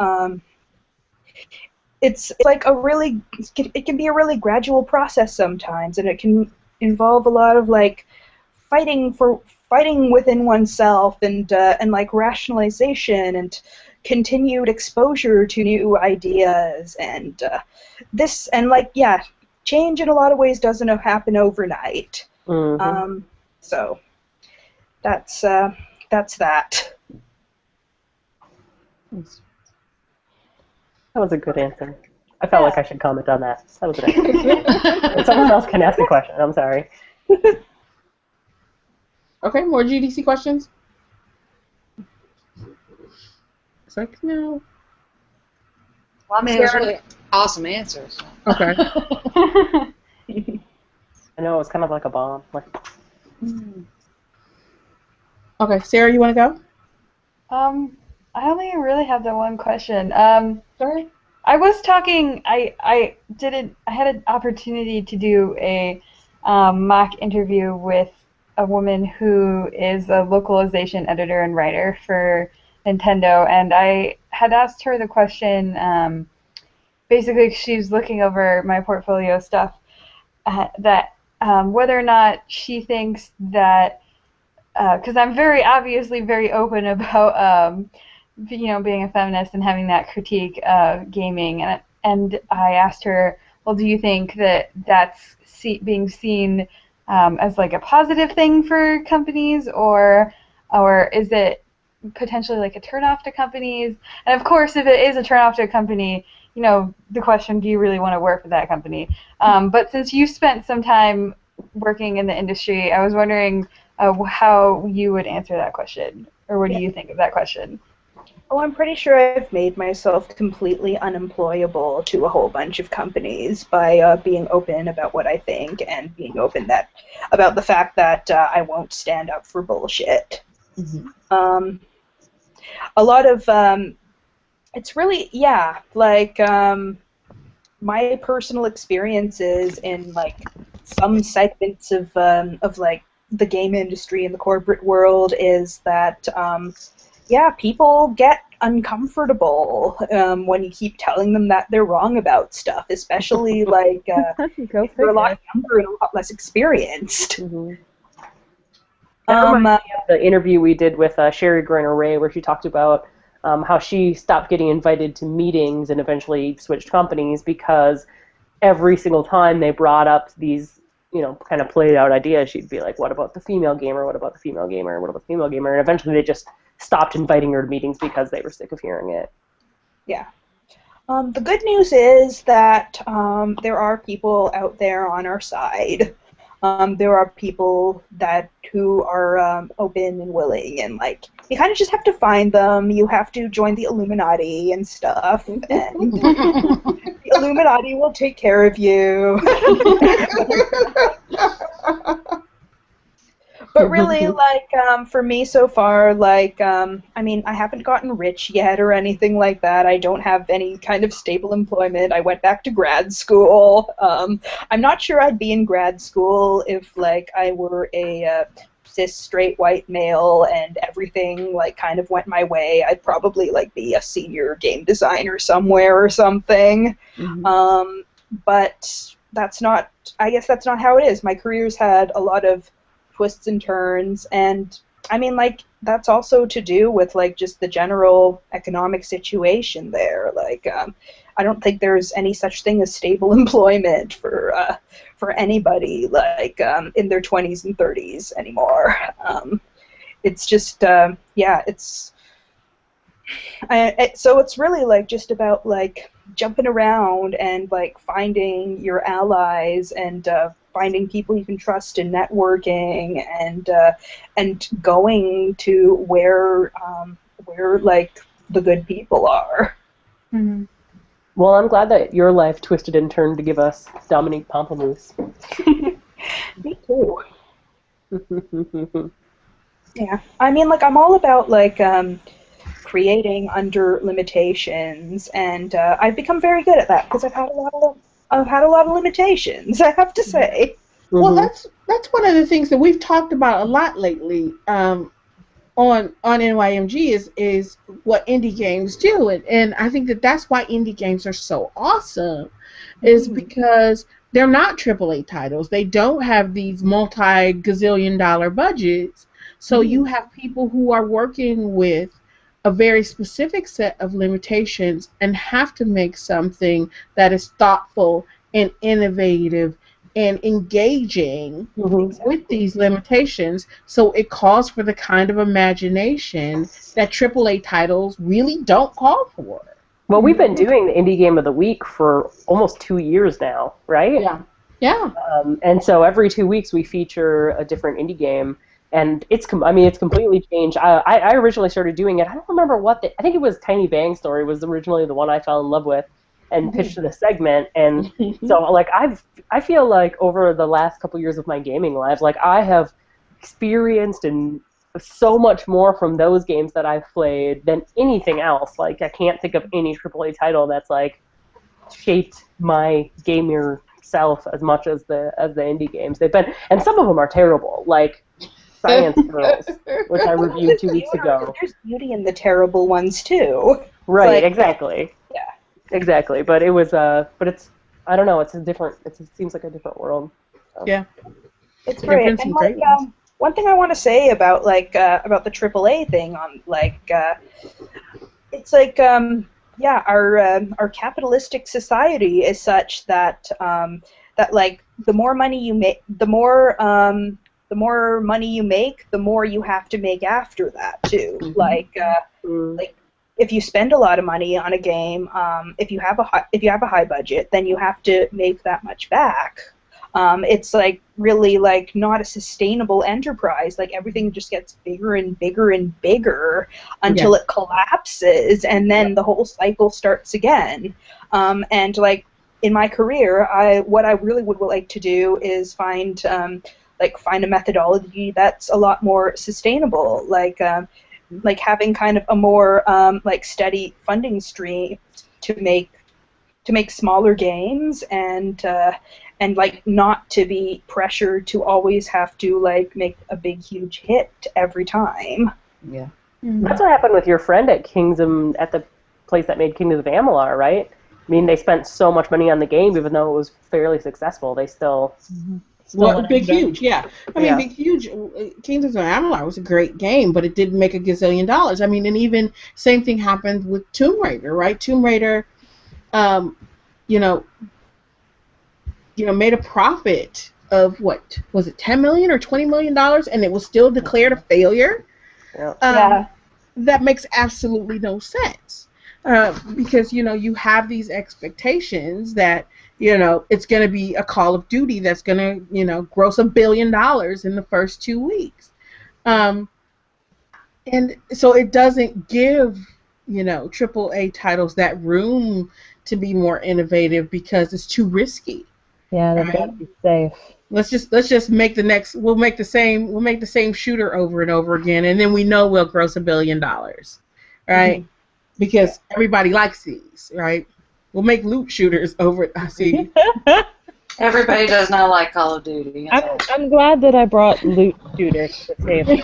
it's like a really, it can be a really gradual process sometimes, and it can involve a lot of like fighting within oneself, and like rationalization and continued exposure to new ideas, and this, and like, yeah, change in a lot of ways doesn't happen overnight. So that's that. That was a good answer. I felt like I should comment on that. That was an answer. Someone else can ask a question. I'm sorry. Okay, more GDC questions? It's like, no. Well, I mean, it was really awesome answers. Okay. I know, it was kind of like a bomb. Like, Okay, Sarah, you want to go? I only really have the one question. Sorry? I was talking. I had an opportunity to do a mock interview with a woman who is a localization editor and writer for Nintendo, and I had asked her the question. Basically, she's looking over my portfolio stuff. That whether or not she thinks that, because I'm very obviously very open about being a feminist and having that critique of gaming, and I asked her, well, do you think that that's being seen as like a positive thing for companies, or is it potentially like a turnoff to companies? And of course, if it is a turnoff to a company, the question, do you really want to work for that company? But since you spent some time working in the industry, I was wondering how you would answer that question, or what do you think of that question? Oh, I'm pretty sure I've made myself completely unemployable to a whole bunch of companies by being open about what I think, and being open about the fact that I won't stand up for bullshit. A lot of it's really, yeah, like my personal experiences in like some segments of like the game industry and the corporate world is that yeah, people get uncomfortable when you keep telling them that they're wrong about stuff, especially like they're a lot younger and a lot less experienced. That reminds me of the interview we did with Sherry Griner-Ray, where she talked about how she stopped getting invited to meetings and eventually switched companies because every single time they brought up these, kind of played out ideas, she'd be like, what about the female gamer? What about the female gamer? What about the female gamer? And eventually they just stopped inviting her to meetings because they were sick of hearing it. Yeah. The good news is that there are people out there on our side. There are people who are open and willing, and like you kind of just have to find them. You have to join the Illuminati and stuff, and the Illuminati will take care of you. But really, like, for me so far, like, I mean, I haven't gotten rich yet or anything like that. I don't have any kind of stable employment. I went back to grad school. I'm not sure I'd be in grad school if, like, I were a cis straight white male and everything, like, kind of went my way. I'd probably, like, be a senior game designer somewhere or something. But that's not, I guess that's not how it is. My career's had a lot of twists and turns, and I mean, like, that's also to do with like just the general economic situation there. Like, I don't think there's any such thing as stable employment for anybody like in their 20s and 30s anymore. It's just yeah, so it's really like just about like jumping around and like finding your allies and finding people you can trust and networking and going to where like the good people are. Well, Well, I'm glad that your life twisted and turned to give us Dominique Pamplemousse. Me too. Yeah, I mean, like I'm all about like creating under limitations, and I've become very good at that because I've had a lot of limitations. I have to say. Well, that's one of the things that we've talked about a lot lately on NYMG is what indie games do, and I think that's why indie games are so awesome, is because they're not AAA titles. They don't have these multi-gazillion-dollar budgets, so you have people who are working with a very specific set of limitations and have to make something that is thoughtful and innovative and engaging with these limitations, so it calls for the kind of imagination that AAA titles really don't call for. Well, we've been doing the Indie Game of the Week for almost 2 years now, right? Yeah. And so every 2 weeks we feature a different indie game, and it's completely changed. I originally started doing it. I don't remember I think it was Tiny Bang Story was originally the one I fell in love with and pitched to the segment. And so like I feel like over the last couple years of my gaming life, like I have experienced and so much more from those games that I've played than anything else. Like I can't think of any AAA title that's like shaped my gamer self as much as the indie games. They've been, and some of them are terrible, like Science Girls, which I reviewed 2 weeks ago. There's beauty in the terrible ones too. Right, like, exactly. Yeah. Exactly, but it was but it's, I don't know, it seems like a different world. So. Yeah. It's great. And like one thing I want to say about about the AAA thing on it's like our capitalistic society is such that that like the more money you make, the more money you make, the more you have to make after that too. Like if you spend a lot of money on a game, if you have a high budget, then you have to make that much back. It's like really like not a sustainable enterprise. Like everything just gets bigger and bigger and bigger until it collapses, and then the whole cycle starts again. And like in my career, what I really would like to do is find a methodology that's a lot more sustainable. Like having kind of a more like steady funding stream to make smaller games, and like not to be pressured to always have to like make a big huge hit every time. Yeah. That's what happened with your friend at Kingdom, at the place that made Kingdoms of Amalur, right? I mean, they spent so much money on the game, even though it was fairly successful. They still Well, Big Huge, yeah. I mean, Big Huge, Kingdoms of Amalur was a great game, but it didn't make a gazillion dollars. I mean, and even same thing happened with Tomb Raider, right? Tomb Raider, made a profit of what was it, $10 million or $20 million, and it was still declared a failure. That makes absolutely no sense, because you have these expectations that it's going to be a Call of Duty that's going to gross $1 billion in the first 2 weeks, and so it doesn't give AAA titles that room to be more innovative because it's too risky. Yeah, they've got to be safe. Let's just make we'll make the same shooter over and over again, and then we know we'll gross $1 billion, right? Because everybody likes these, right? We'll make loot shooters over. I see. Everybody does not like Call of Duty. I'm glad that I brought loot shooters to the table.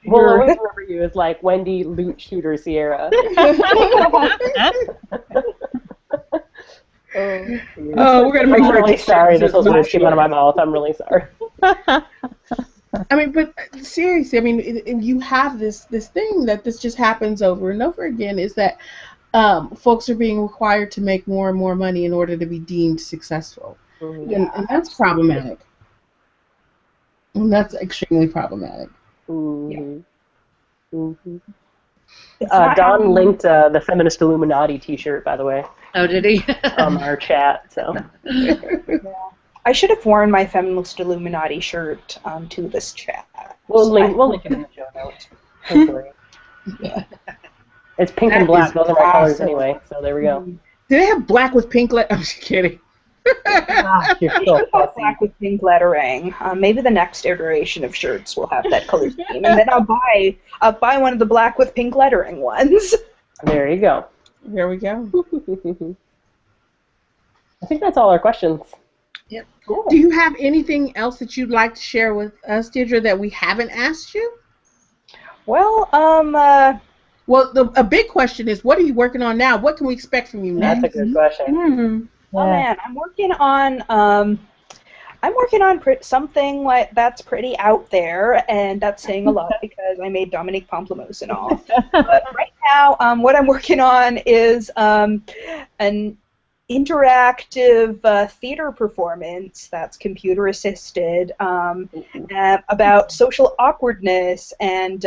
We'll always remember you as like Wendy Loot Shooter Sierra. We're gonna make I'm really sorry. This was what came out of my mouth. I'm really sorry. I mean, but seriously, I mean, you have this thing that this just happens over and over again. Is that folks are being required to make more and more money in order to be deemed successful, and that's problematic. And that's extremely problematic. Don linked the Feminist Illuminati T-shirt, by the way. Oh, did he? On our chat. So. I should have worn my Feminist Illuminati shirt to this chat. We'll link it in the show notes. It's pink That and black. is Those are my colors awesome. anyway. So there we go. Do they have black with pink I'm just kidding. You're We so should have fussy. black with pink lettering. Maybe the next iteration of shirts will have that color scheme, and then I'll buy one of the black with pink lettering ones. There you go. There we go. I think that's all our questions. Yep. Cool. Do you have anything else that you'd like to share with us, Deirdre, that we haven't asked you? Well, Well, a big question is, what are you working on now? What can we expect from you next? That's a good question. oh man, I'm working on something like that's pretty out there, and that's saying a lot because I made Dominique Pamplemousse and all. But right now, what I'm working on is an interactive theater performance that's computer assisted about social awkwardness and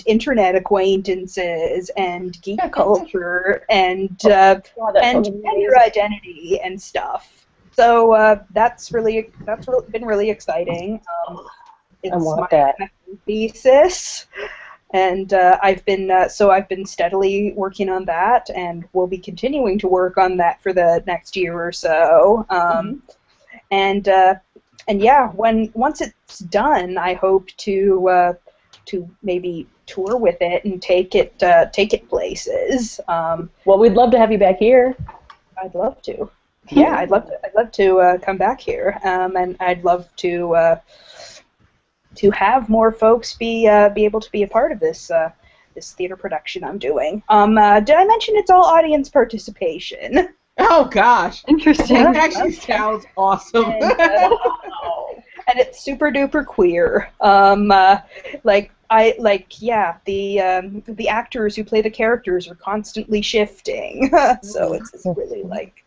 internet acquaintances and geek culture and gender identity and stuff. So that's been really exciting. It's I want my that. thesis, and I've been steadily working on that, and we'll be continuing to work on that for the next year or so. And yeah, once it's done, I hope to maybe tour with it and take it places. Well, we'd love to have you back here. I'd love to. Yeah, I'd love to come back here, and I'd love to have more folks be able to be a part of this theater production I'm doing. Did I mention it's all audience participation? Oh gosh, Interesting. that actually sounds awesome. And it's super duper queer. The actors who play the characters are constantly shifting, so it's really like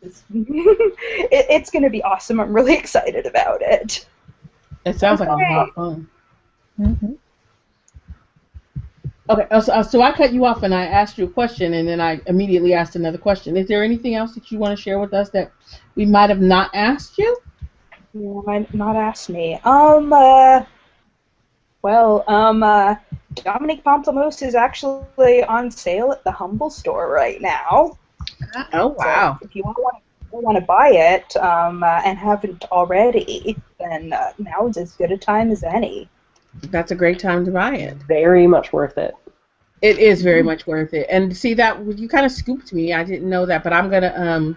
it's going to be awesome. I'm really excited about it. It sounds like a lot of fun. Okay, so I cut you off and I asked you a question, and then I immediately asked another question. Is there anything else that you want to share with us that we might have not asked you? You might not ask me. Dominique Pamplemousse is actually on sale at the Humble Store right now. Oh wow! So if you want to buy it and haven't already, then now is as good a time as any. That's a great time to buy it. Very much worth it. It is very much worth it. And see that you kind of scooped me. I didn't know that, but I'm gonna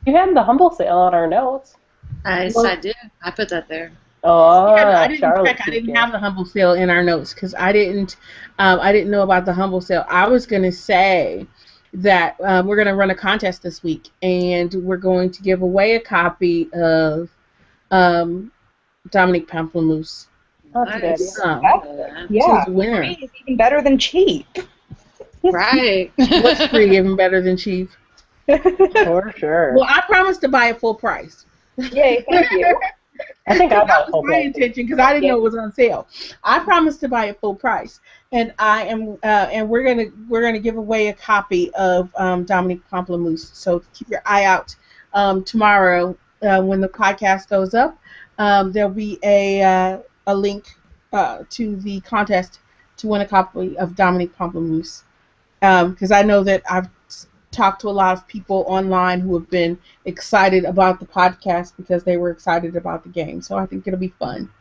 You have the Humble sale on our notes. I did. I put that there. Oh, yeah, I didn't Charlotte. check. I didn't have the Humble sale in our notes because I didn't know about the Humble sale. I was gonna say that we're gonna run a contest this week, and we're going to give away a copy of Dominique Pamplemousse. Nice. Yeah, She's a winner. free is even better than cheap. Right. What's free even better than cheap? For sure. Well, I promised to buy it full price. Yay, thank you. I think I That bought was full my price. intention because I didn't know it was on sale. I promised to buy it full price, and and we're gonna give away a copy of Dominique Pamplemousse. So keep your eye out tomorrow when the podcast goes up. There'll be a link to the contest to win a copy of Dominique Pamplemousse. Because I know that I've talked to a lot of people online who have been excited about the podcast because they were excited about the game. So I think it'll be fun.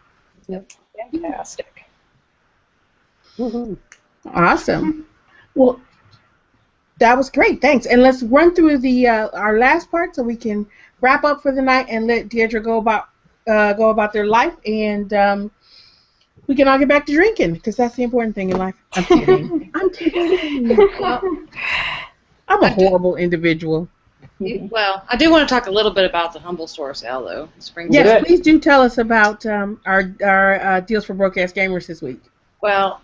Yep. Fantastic. Woohoo. Awesome. Well, that was great. Thanks. And let's run through the our last part so we can wrap up for the night and let Deirdre go about their life, and we can all get back to drinking because that's the important thing in life. I'm kidding. I'm kidding. I'm a horrible individual. Well, I do want to talk a little bit about the Humble Store sale, though. Spring Yes, sale. please do tell us about our deals for broadcast gamers this week. Well,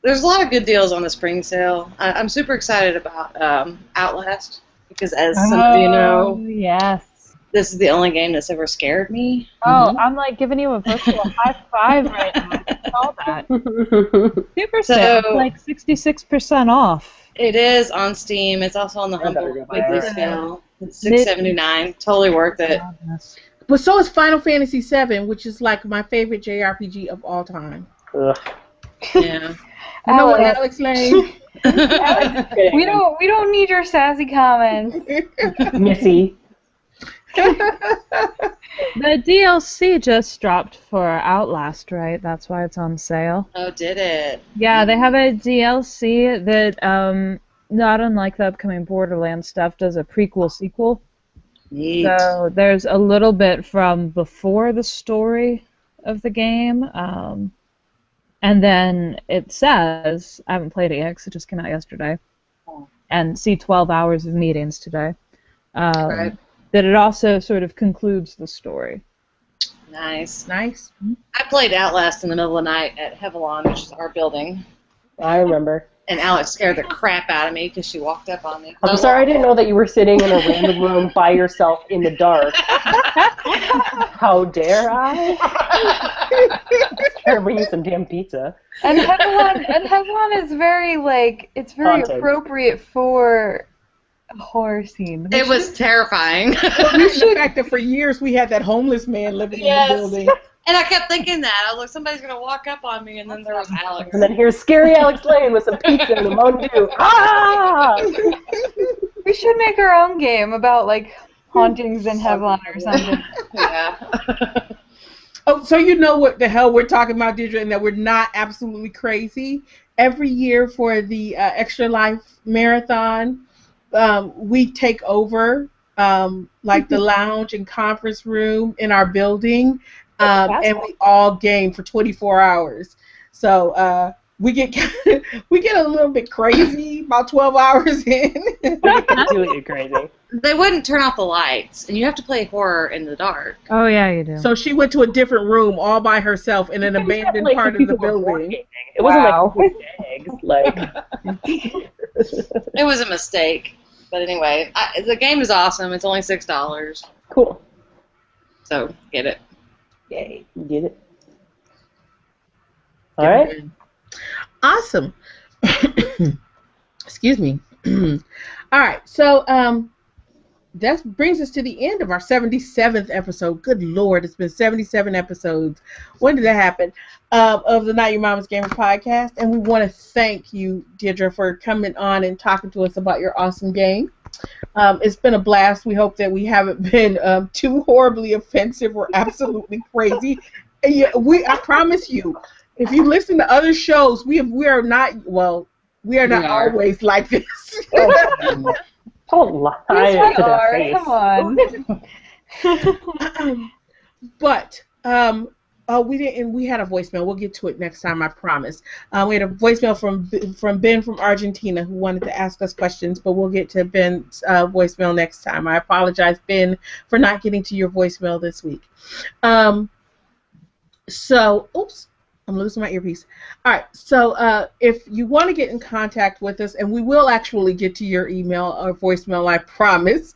there's a lot of good deals on the spring sale. I'm super excited about Outlast because, as some of you know, Yes. this is the only game that's ever scared me. Oh, I'm like giving you a virtual high five right now. I saw that. Super sale. So- Like 66% off. It is on Steam. It's also on the I better Humble go buy weekly that. sale. It's $6.79. Totally worth it. But so is Final Fantasy VII, which is like my favorite JRPG of all time. Ugh. Yeah. You know what, Alex, Alex Lane? we don't need your sassy comments. Missy. The DLC just dropped for Outlast, right? That's why it's on sale. Oh, did it? Yeah, they have a DLC that, not unlike the upcoming Borderlands stuff, does a prequel sequel. Neat. So there's a little bit from before the story of the game, and then it says, I haven't played it yet because it just came out yesterday, and see 12 hours of meetings today, Right. that it also sort of concludes the story. Nice. Nice. I played Outlast in the middle of the night at Hevelon, which is our building, I remember. and Alex scared the crap out of me because she walked up on me. I'm sorry I didn't know that you were sitting in a random room by yourself in the dark. How dare I? Trying to bring you some damn pizza. And Hevelon is very it's very Haunted. appropriate for a horror scene. It was terrifying. The fact that for years we had that homeless man living Yes. in the building. And I kept thinking that. I was like, somebody's going to walk up on me, and then there was Alex. And then here's scary Alex Lane with some pizza and a Mountain Dew. Ah! We should make our own game about hauntings in Hevelon or something. Yeah. Oh, so you know what the hell we're talking about, Deirdre, and that we're not absolutely crazy. Every year for the Extra Life Marathon, we take over the lounge and conference room in our building, and we all game for 24 hours. So we get a little bit crazy about 12 hours in. Completely crazy. They wouldn't turn off the lights, and you have to play horror in the dark. Oh, yeah, you do. So she went to a different room all by herself in an abandoned part of the building. It wasn't like eggs. It was a mistake. But anyway, the game is awesome. It's only $6. Cool. So get it. Yay. Get it. All right. Awesome. Excuse me. All right. So that brings us to the end of our 77th episode. Good Lord, it's been 77 episodes. When did that happen? Of the Not Your Mama's Gamer podcast. And we want to thank you, Deirdre, for coming on and talking to us about your awesome game. It's been a blast. We hope that we haven't been too horribly offensive or absolutely crazy. And I promise you, if you listen to other shows, we are not always like this. Don't lie Yes, to we their are. face. Come on. But we didn't. We had a voicemail. We'll get to it next time, I promise. We had a voicemail from Ben from Argentina who wanted to ask us questions, but we'll get to Ben's voicemail next time. I apologize, Ben, for not getting to your voicemail this week. Oops. I'm losing my earpiece. All right, so if you want to get in contact with us, and we will actually get to your email or voicemail, I promise,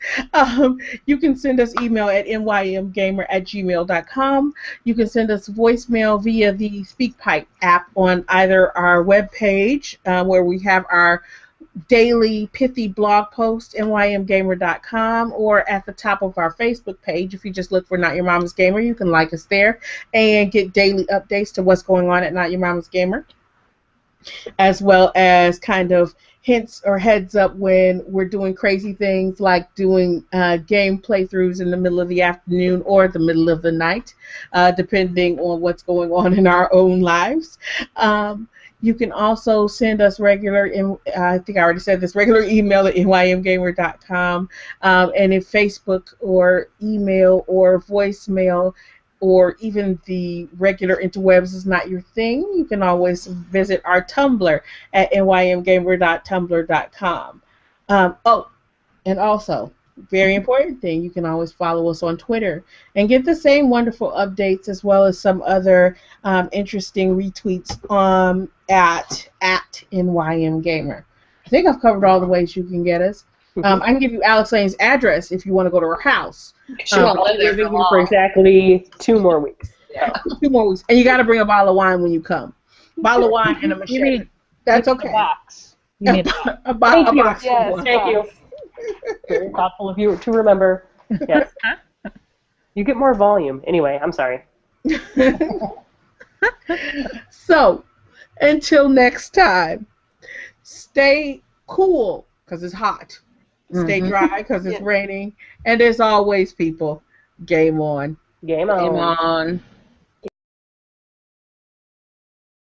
you can send us email at nymgamer@gmail.com. You can send us voicemail via the SpeakPipe app on either our webpage, where we have our daily pithy blog post, nymgamer.com, or at the top of our Facebook page. If you just look for Not Your Mama's Gamer, you can like us there and get daily updates to what's going on at Not Your Mama's Gamer, as well as kind of hints or heads up when we're doing crazy things like doing game playthroughs in the middle of the afternoon or the middle of the night, depending on what's going on in our own lives. You can also send us regular email at nymgamer.com. And if Facebook or email or voicemail or even the regular interwebs is not your thing, you can always visit our Tumblr at nymgamer.tumblr.com. And also, very important thing, you can always follow us on Twitter and get the same wonderful updates as well as some other interesting retweets at NYMGamer. I think I've covered all the ways you can get us. I can give you Alex Lane's address if you want to go to her house. She won't live there for long. For exactly 2 more weeks. Yeah. 2 more weeks. And you got to bring a bottle of wine when you come. Bottle of wine and a machete. That's okay. A box. You need a box. Yes. Thank you. Very thoughtful of you to remember. Yes. You get more volume. Anyway, I'm sorry. So, Until next time, stay cool because it's hot. Stay dry because it's raining. And as always, people, game on. Game Game on. on.